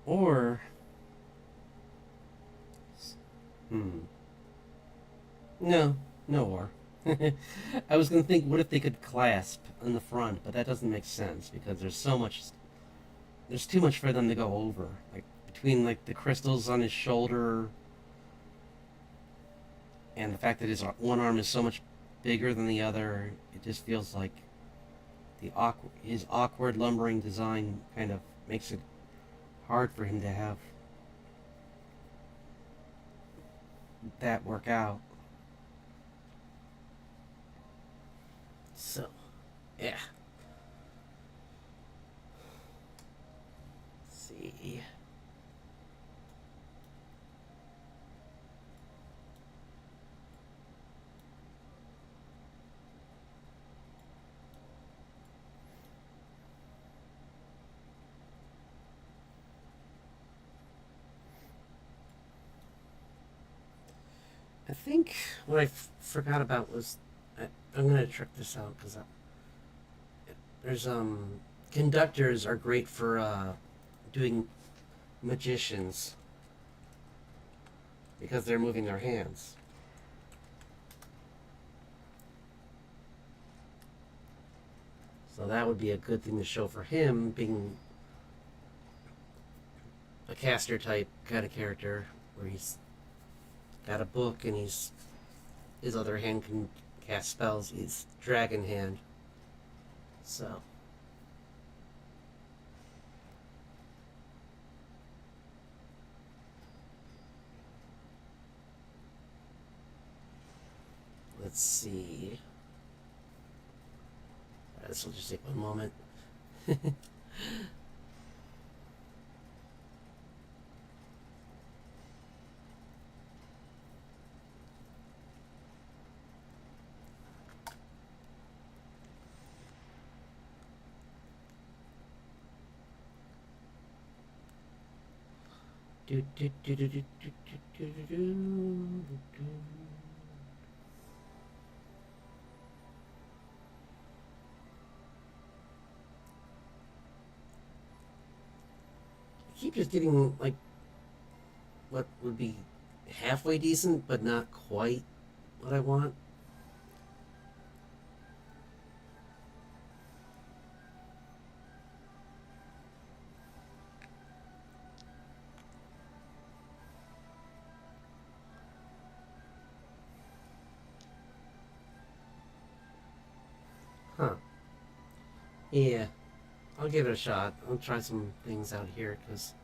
Speaker 1: Or, hmm, no, no or. I was gonna think, what if they could clasp in the front, but that doesn't make sense because there's too much for them to go over. Like between like the crystals on his shoulder and the fact that his one arm is so much bigger than the other, it just feels like his awkward lumbering design kind of makes it hard for him to have that work out. So, yeah. Let's see. I think what I forgot about was I'm gonna check this out because there's conductors are great for doing magicians. because they're moving their hands. So that would be a good thing to show for him, being a caster type kind of character, where he's got a book and his other hand can cast spells. He's dragon hand. So let's see. This will just take one moment. I keep just getting like what would be halfway decent, but not quite what I want. Huh. Yeah. I'll give it a shot. I'll try some things out here because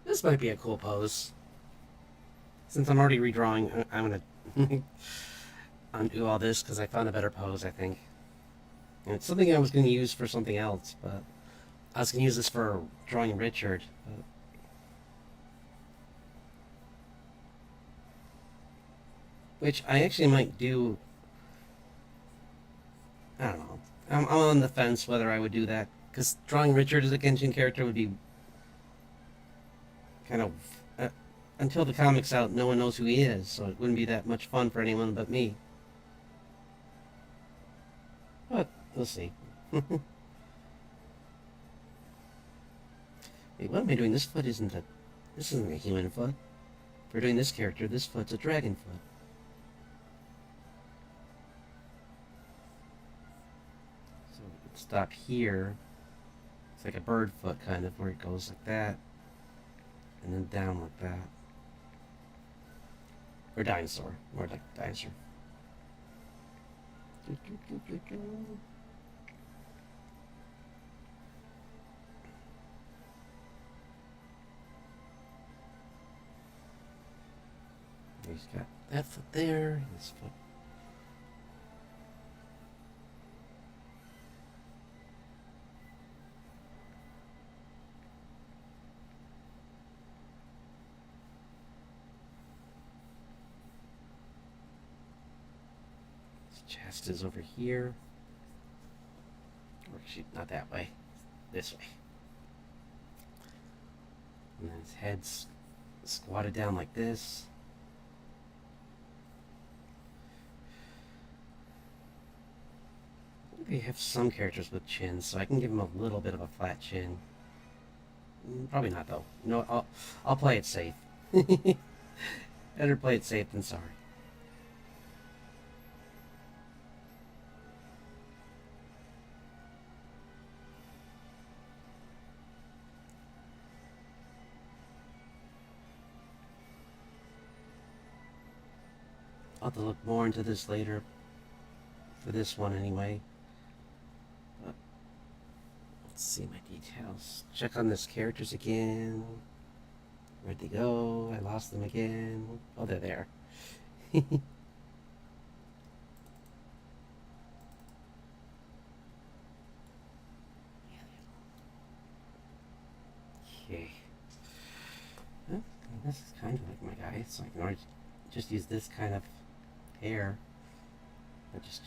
Speaker 1: this might be a cool pose. Since I'm already redrawing, I'm gonna undo all this because I found a better pose, I think. And it's something I was going to use for something else, but I was going to use this for drawing Richard. But which I actually might do. I don't know. I'm on the fence whether I would do that because drawing Richard as a Genshin character would be kind of until the comic's out, no one knows who he is, so it wouldn't be that much fun for anyone but me. But we'll see. Wait, what am I doing? This foot isn't a. This isn't a human foot. If we're doing this character, this foot's a dragon foot. So stop here. It's like a bird foot kind of, where it goes like that, and then down like that. Or dinosaur, more like dinosaur. He's got that foot there, his foot. His chest is over here. Or actually, not that way. This way. And then his head's squatted down like this. We have some characters with chins, so I can give him a little bit of a flat chin. Probably not though. No, I'll play it safe. Better play it safe than sorry. I'll have to look more into this later. For this one anyway. But let's see my details. Check on this characters again. Where'd they go? I lost them again. Oh, they're there. Okay. Well, this is kind of like my guy, so I can already just use this kind of hair. I just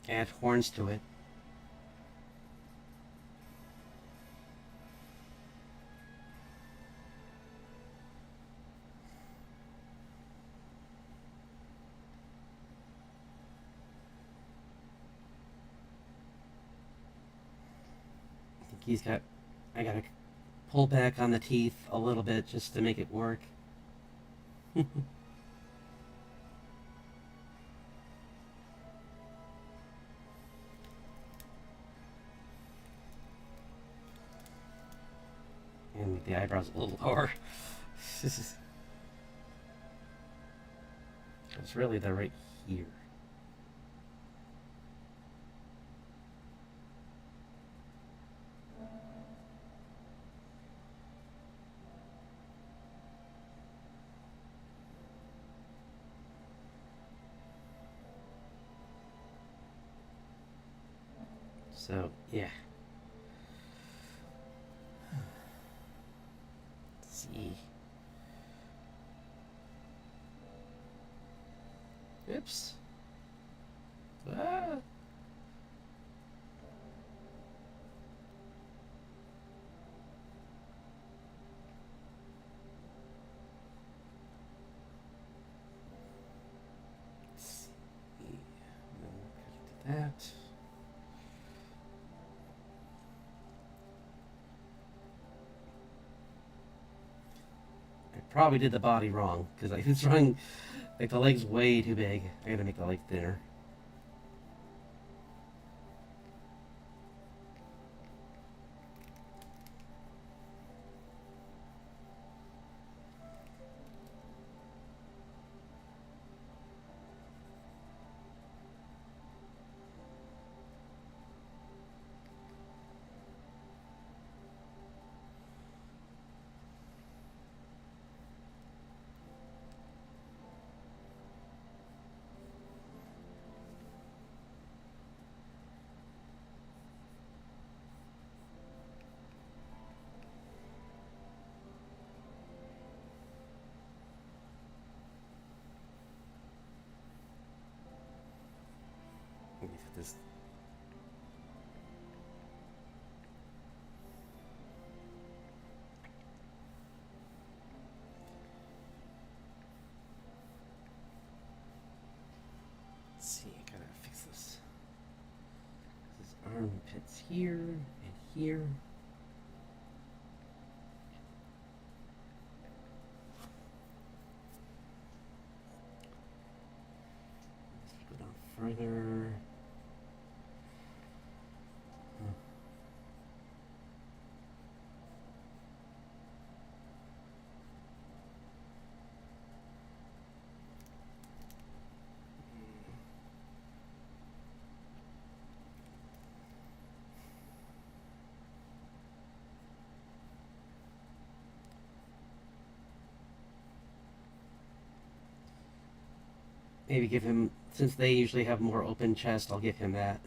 Speaker 1: add horns to it. he's got. I gotta pull back on the teeth a little bit just to make it work. And the eyebrows a little lower. It's really the right here. So, yeah. Let's see. Oops. Ah. Let's see. That. I probably did the body wrong because I was drawing like the leg's way too big. I gotta make the leg thinner. Let me put this. Let's see, I gotta fix this. His armpits here and here. Let's go down further. Maybe give him, since they usually have more open chest, I'll give him that.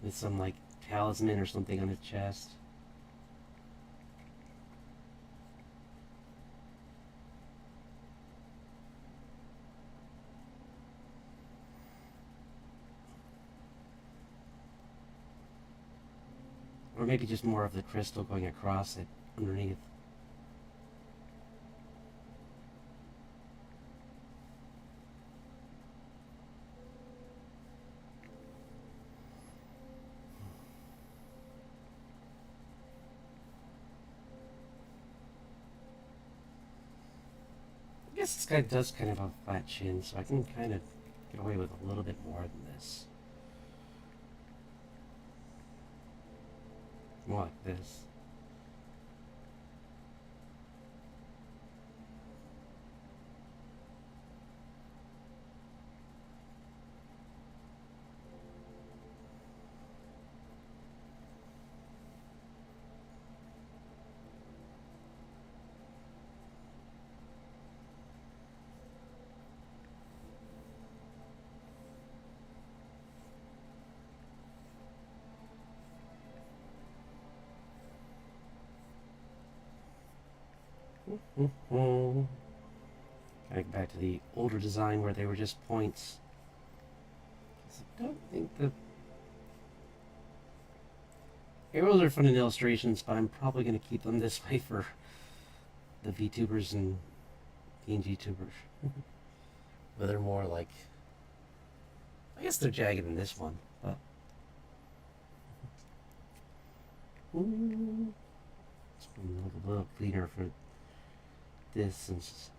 Speaker 1: With some like talisman or something on his chest. Or maybe just more of the crystal going across it underneath. I guess this guy does kind of have a flat chin, so I can kind of get away with a little bit more than this. More like this. Gotta go back to the older design where they were just points. I don't think the arrows are fun in illustrations, but I'm probably going to keep them this way for the VTubers and PNG tubers. But they're more like, I guess they're jagged in this one, but Ooh. It's a little cleaner for this since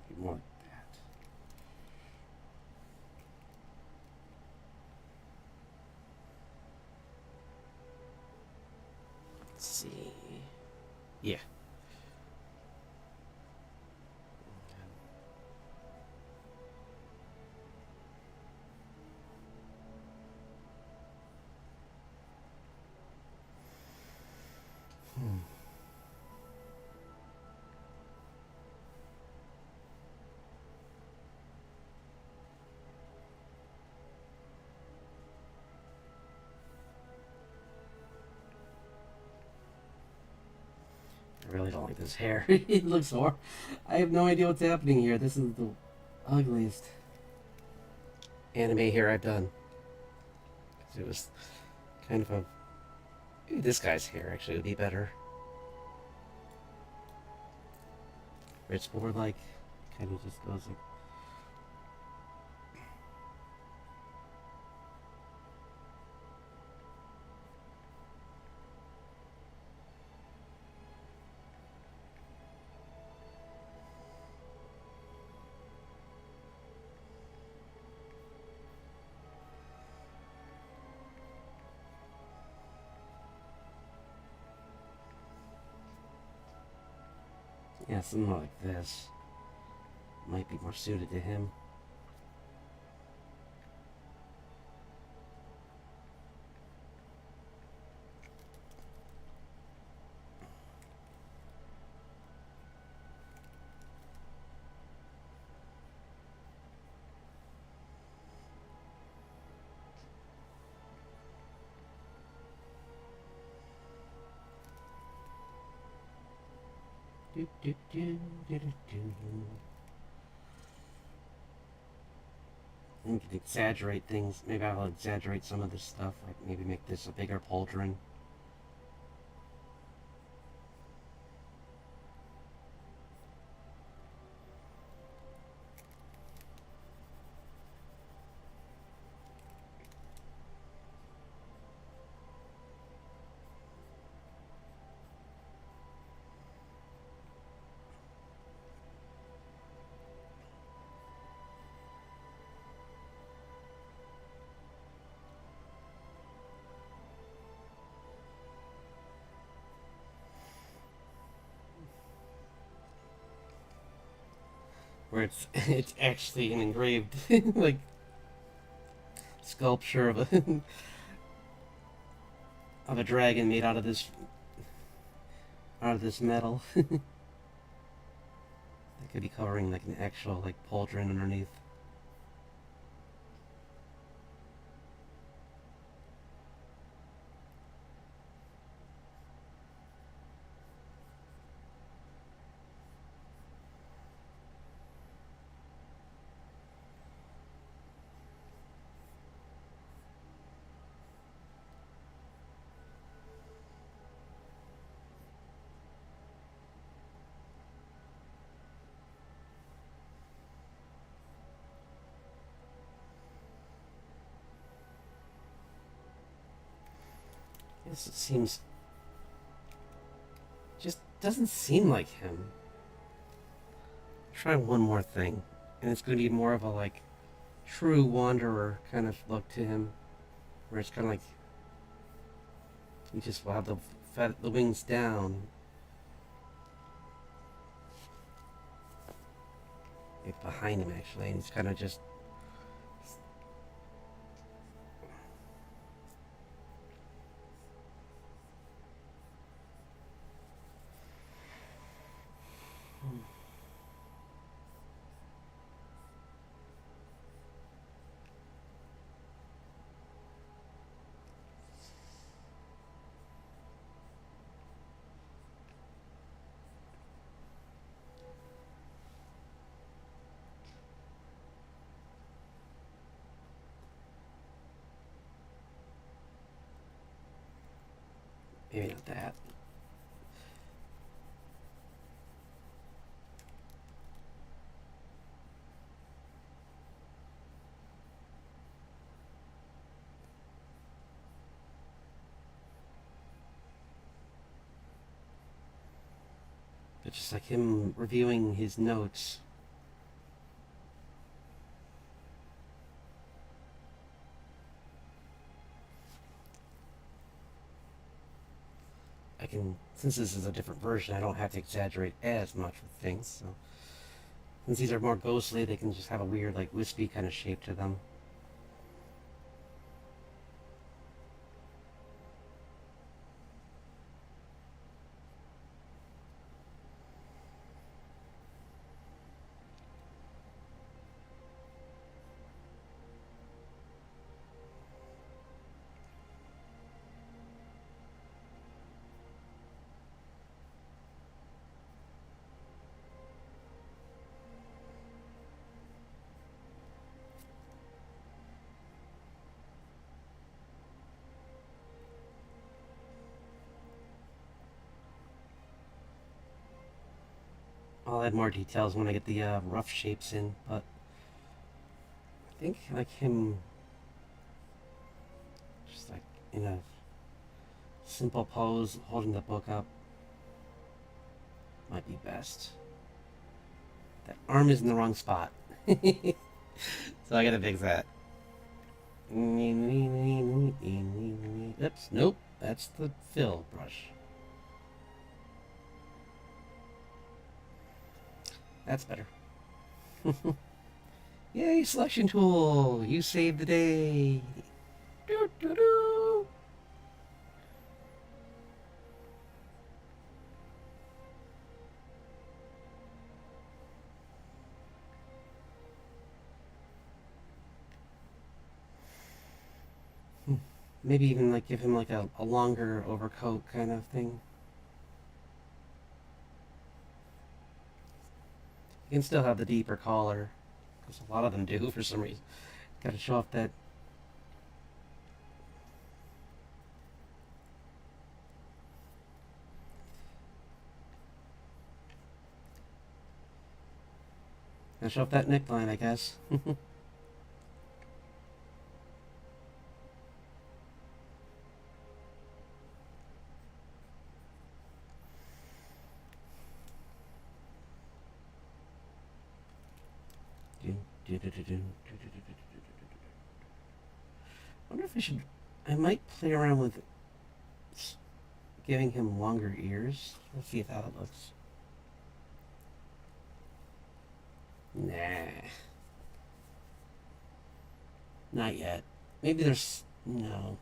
Speaker 1: it's more like that. Let's see. Yeah. I really don't like this hair. It looks horrible. I have no idea what's happening here. This is the ugliest anime hair I've done. It was kind of a... Maybe this guy's hair actually would be better. It's more like... Kind of just goes like... Yeah, something like this. Might be more suited to him. Do, do, do, do, do, do. We can exaggerate things. Maybe I'll exaggerate some of this stuff. Like maybe make this a bigger pauldron. Where it's actually an engraved like sculpture of a of a dragon made out of this metal. That could be covering like an actual like pauldron underneath. Yes, it seems just doesn't seem like him. Try one more thing, and it's going to be more of a like true wanderer kind of look to him, where it's kind of like he just will have the wings down, like behind him actually, and he's kind of just. Maybe not that. It's just like him reviewing his notes. I can, since this is a different version, I don't have to exaggerate as much with things. So since these are more ghostly, they can just have a weird, like, wispy kind of shape to them. I'll add more details when I get the rough shapes in, but I think like him just like in a simple pose, holding the book up, might be best. That arm is in the wrong spot. So I gotta fix that. Oops, nope, that's the fill brush. That's better. Yay, selection tool! You saved the day! Doo, doo, doo. Maybe even like give him like a longer overcoat kind of thing. You can still have the deeper collar, because a lot of them do for some reason. Got to show off that. Gotta show off that neckline, I guess. I wonder if I should. I might play around with giving him longer ears. Let's see how it looks. Nah. Not yet. Maybe there's. No.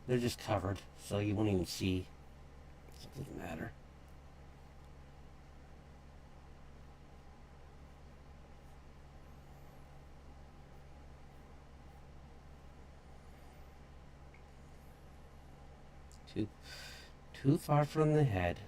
Speaker 1: They're just covered, so you won't even see. So it doesn't matter. Too far from the head.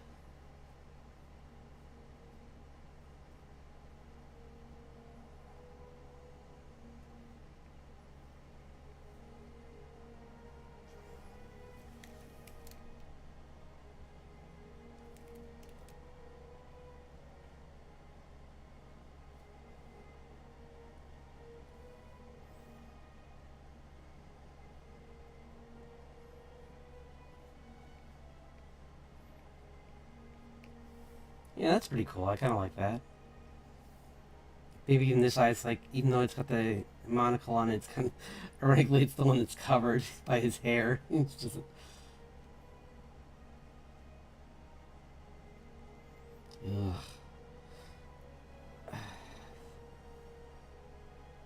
Speaker 1: Yeah, that's pretty cool. I kind of like that. Maybe even this eye, it's like, even though it's got the monocle on it, it's kind of, ironically, it's the one that's covered by his hair. It's just. Ugh.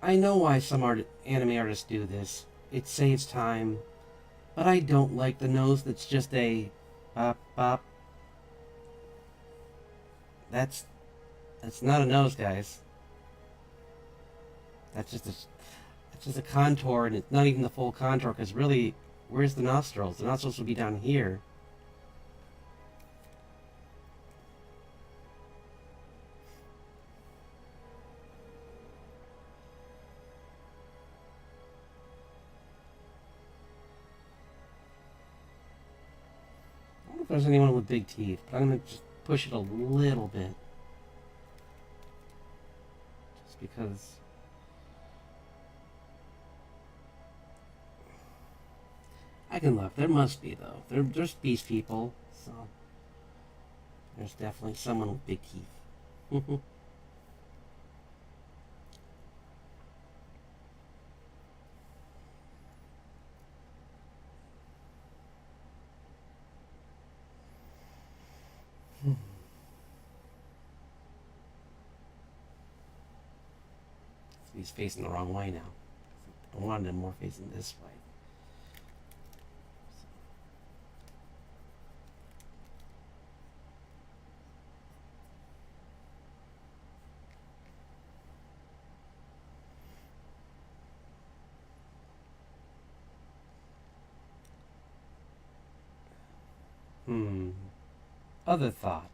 Speaker 1: I know why some anime artists do this. It saves time. But I don't like the nose that's just a bop bop. That's not a nose, guys. That's just a that's just a contour, and it's not even the full contour. Because really, where's the nostrils? They're not supposed to be down here. I don't know if there's anyone with big teeth, but I'm gonna just push it a little bit, just because. I can look. There must be though. There's beast people, so There's definitely someone with big teeth. He's facing the wrong way now. I wanted him more facing this way. Other thought.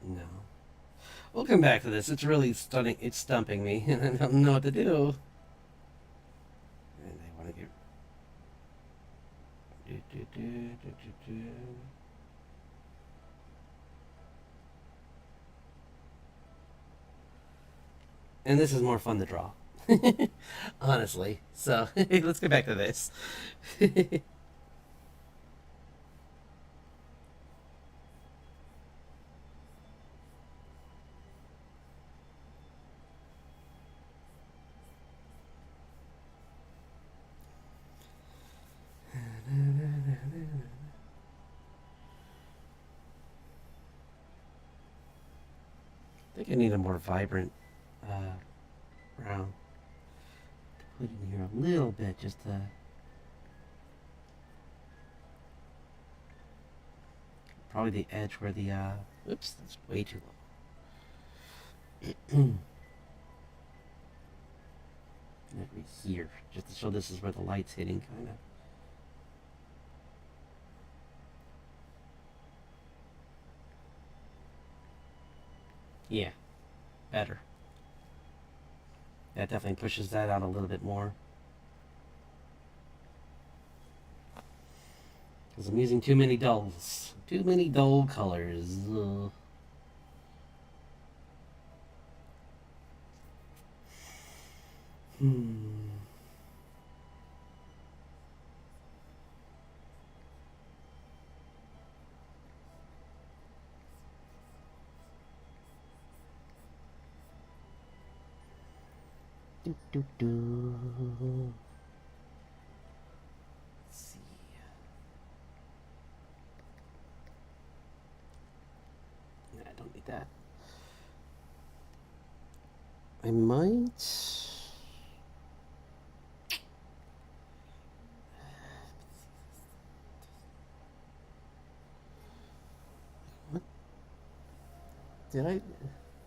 Speaker 1: No. We'll come back to this. It's really stunning. It's stumping me, and I don't know what to do. And I want to get. And this is more fun to draw. Honestly. So, let's get back to this. I think I need a more vibrant brown. Put in here a little bit just to. Probably the edge where the. Oops, that's way too low. Maybe here, just to show this is where the light's hitting, kind of. Yeah, better. That definitely pushes that out a little bit more. Because I'm using too many dulls. Too many dull colors. Let's see. I don't need that. I might. What? Did I?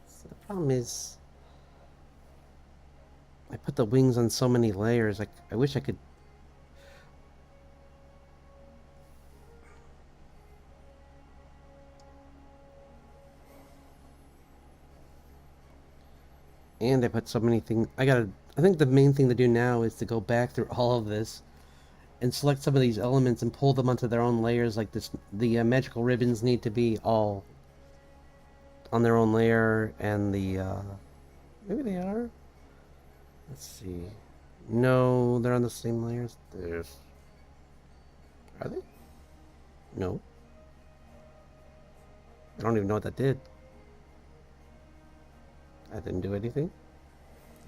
Speaker 1: So the problem is, I put the wings on so many layers. I wish I could. And I put so many things. I think the main thing to do now is to go back through all of this and select some of these elements and pull them onto their own layers. Like this, the magical ribbons need to be all on their own layer, and the maybe they are. Let's see. No, they're on the same layers. Are they? No. I don't even know what that did. I didn't do anything.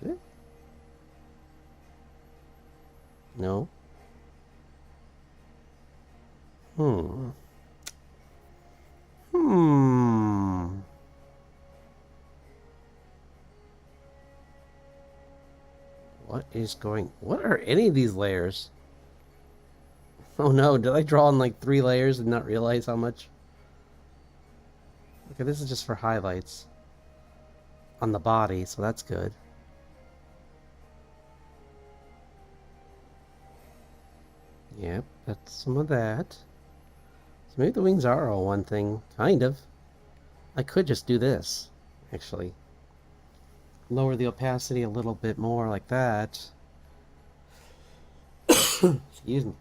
Speaker 1: Did it? No. Hmm. What are any of these layers? Oh no, did I draw on like 3 layers and not realize how much? Okay, this is just for highlights on the body, so that's good. Yep, that's some of that. So maybe the wings are all one thing, kind of. I could just do this, actually. Lower the opacity a little bit more like that. Excuse me.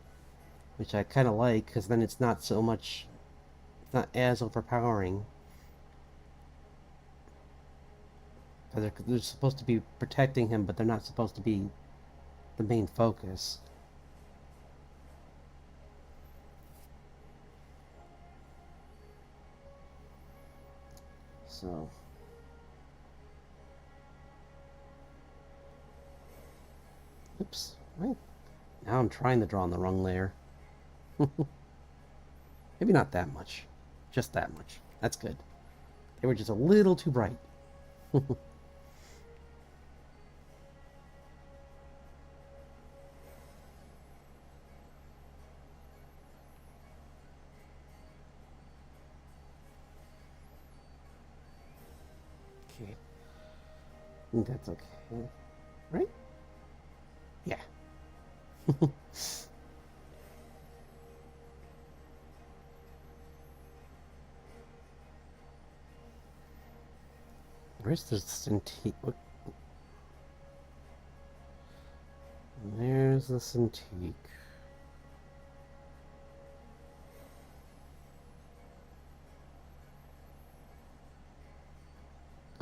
Speaker 1: Which I kind of like, because then it's not so much, it's not as overpowering. Because they're supposed to be protecting him, but they're not supposed to be the main focus. So... Oops. Wait. Now I'm trying to draw on the wrong layer. Maybe not that much. Just that much. That's good. They were just a little too bright. Okay. I think that's okay. Right? Yeah. Where's the Cintiq? There's the Cintiq.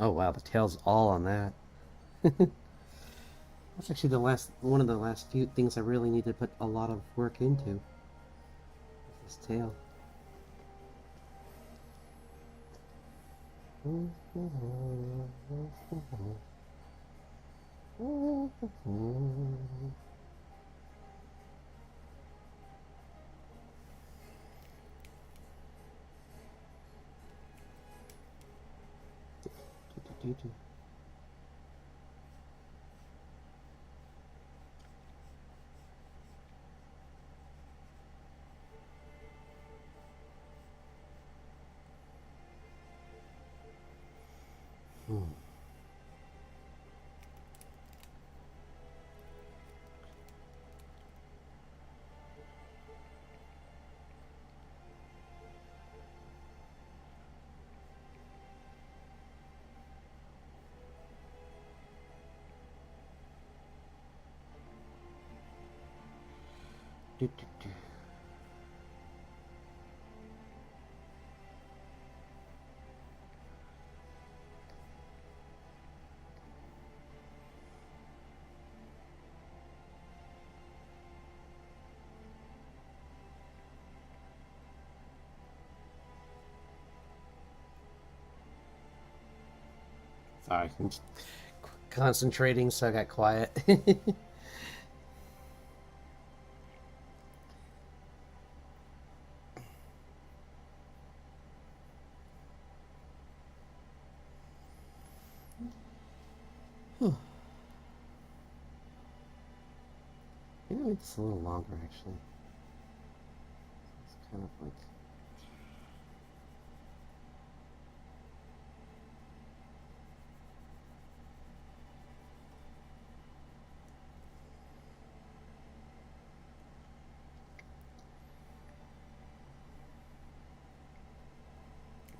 Speaker 1: Oh wow, the tail's all on that. That's actually one of the last few things I really need to put a lot of work into. This tail. Sorry, I'm just concentrating, so I got quiet. Maybe make this a little longer, actually. It's kind of like...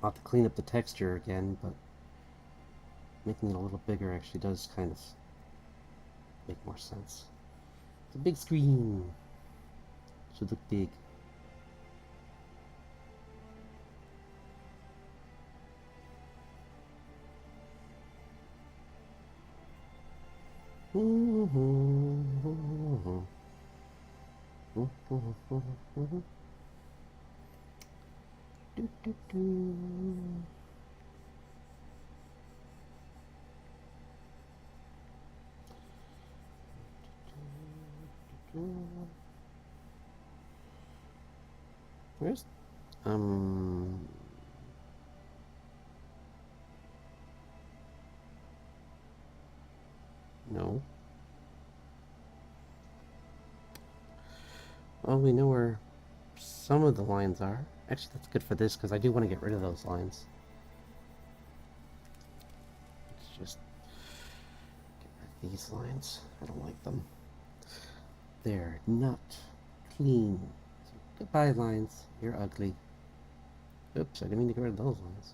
Speaker 1: I'll have to clean up the texture again, but making it a little bigger actually does kind of make more sense. It's a big screen. Should look big. Where's no. Well, we know where some of the lines are. Actually, that's good for this because I do want to get rid of those lines. Let's just get rid of these lines. I don't like them. They're not clean. So, goodbye, lines. You're ugly. Oops, I didn't mean to get rid of those lines.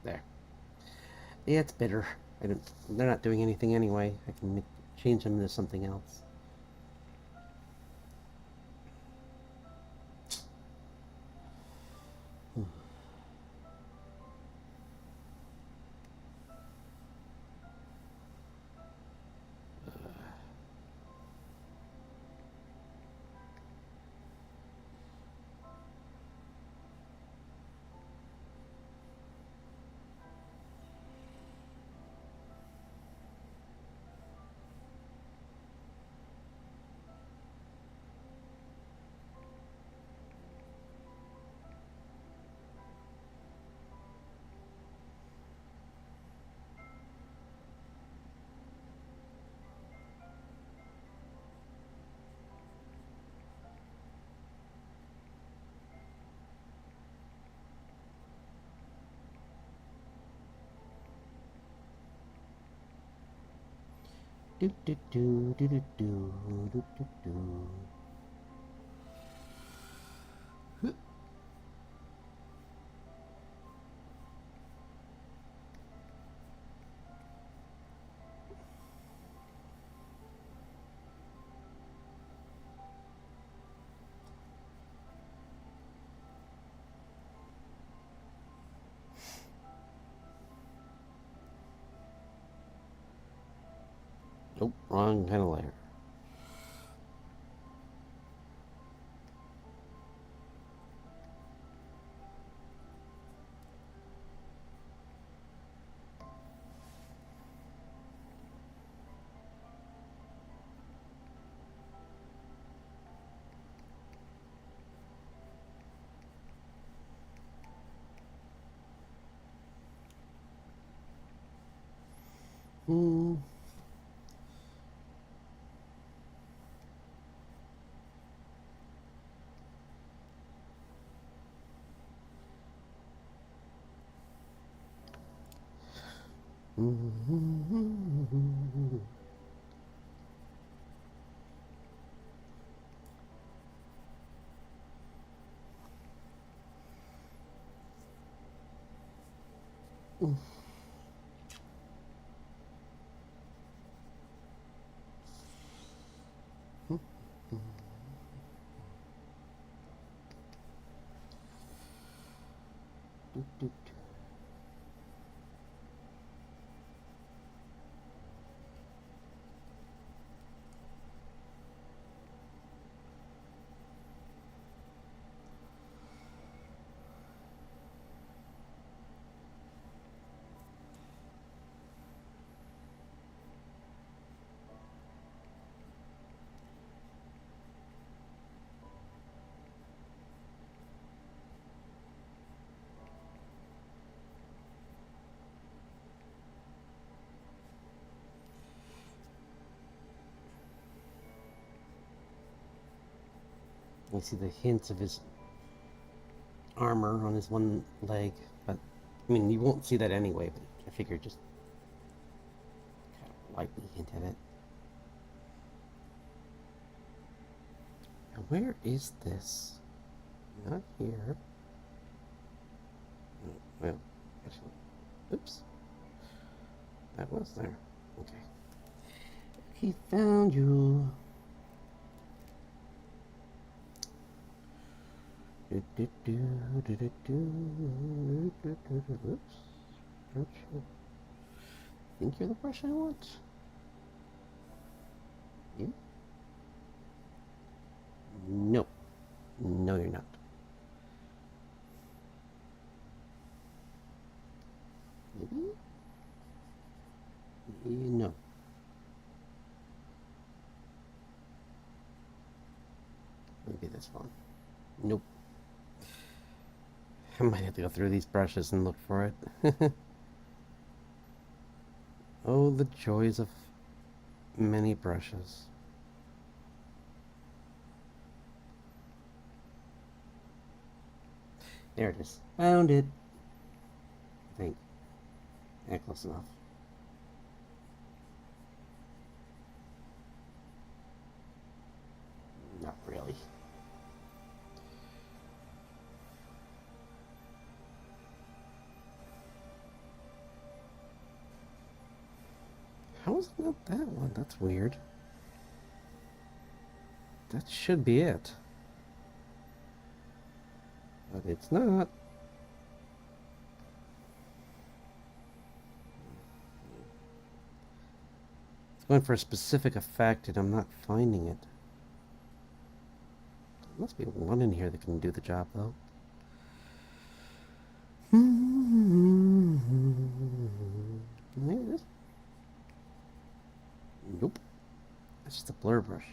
Speaker 1: There. Yeah, it's bitter. They're not doing anything anyway. I can change them into something else. Do do do do do do do do do. Oh, wrong kind of layer. Hmm. I see the hints of his armor on his one leg, but I mean, you won't see that anyway, but I figured just kind of lightly hint at it. Now, where is this? Not here. Oh, well, actually, oops. That was there. Okay. He found you. Oops. Think you're the brush I want? You? No. No, you're not. Maybe? No. Maybe this one. Nope. I might have to go through these brushes and look for it. Oh, the joys of many brushes. There it is. Found it. I think. Yeah, close enough. Not really. How is it not that one? That's weird. That should be it. But it's not. It's going for a specific effect and I'm not finding it. There must be one in here that can do the job though. There it is. Nope. That's just a blur brush.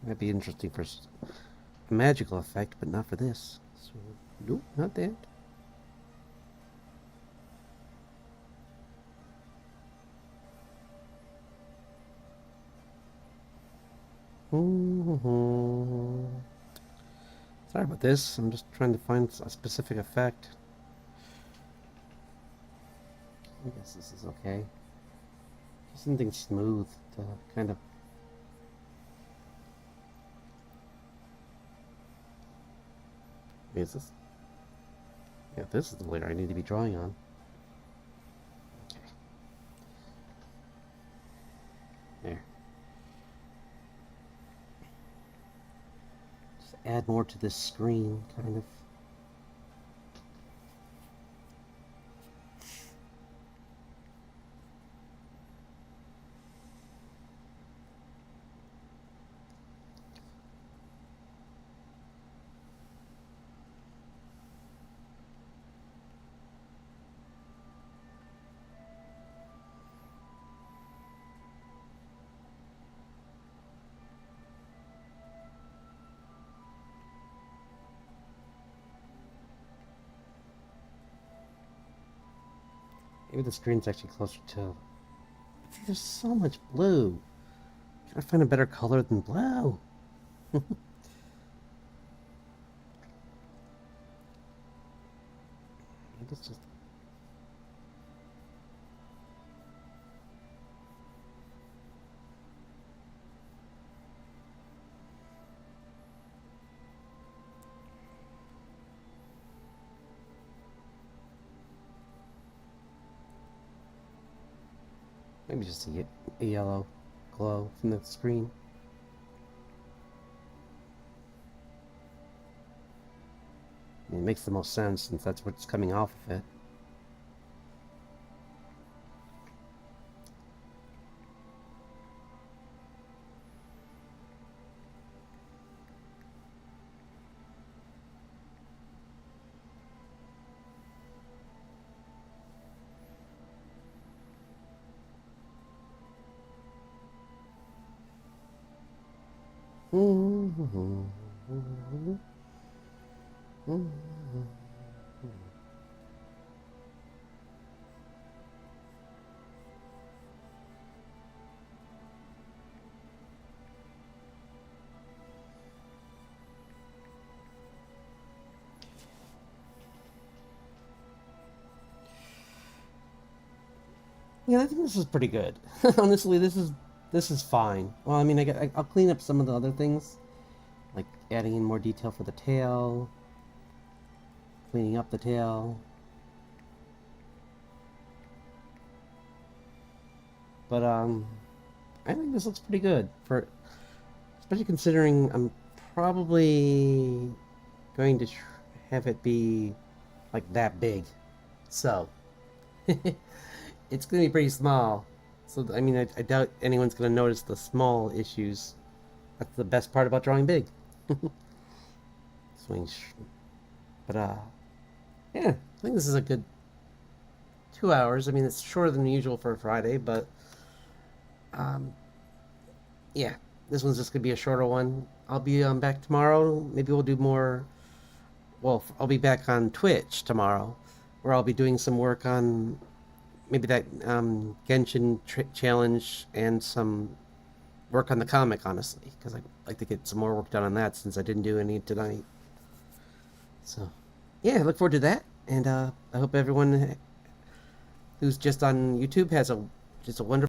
Speaker 1: That'd be interesting for a magical effect, but not for this. So, nope, not that. Sorry about this. I'm just trying to find a specific effect. I guess this is okay. Just something smooth to kind of... Is this? Yeah, this is the layer I need to be drawing on. Okay. There. Just add more to this screen, kind of. Maybe the screen's actually closer to... See, there's so much blue. Can I find a better color than blue? It's just... Maybe just a yellow glow from the screen. I mean, it makes the most sense since that's what's coming off of it. Yeah, I think this is pretty good. Honestly, this is fine. Well, I mean, I'll clean up some of the other things, like adding in more detail for the tail, cleaning up the tail. But I think this looks pretty good for, especially considering I'm probably going to have it be like that big. So it's going to be pretty small. So I mean, I doubt anyone's going to notice the small issues. That's the best part about drawing big. Swing, but yeah, I think this is a good 2 hours. I mean, it's shorter than usual for a Friday, but yeah, this one's just gonna be a shorter one. I'll be back tomorrow. Maybe we'll do more. Well, I'll be back on Twitch tomorrow, where I'll be doing some work on maybe that Genshin challenge and some work on the comic, honestly, because I'd like to get some more work done on that since I didn't do any tonight. So, yeah, I look forward to that, and I hope everyone who's just on YouTube has just a wonderful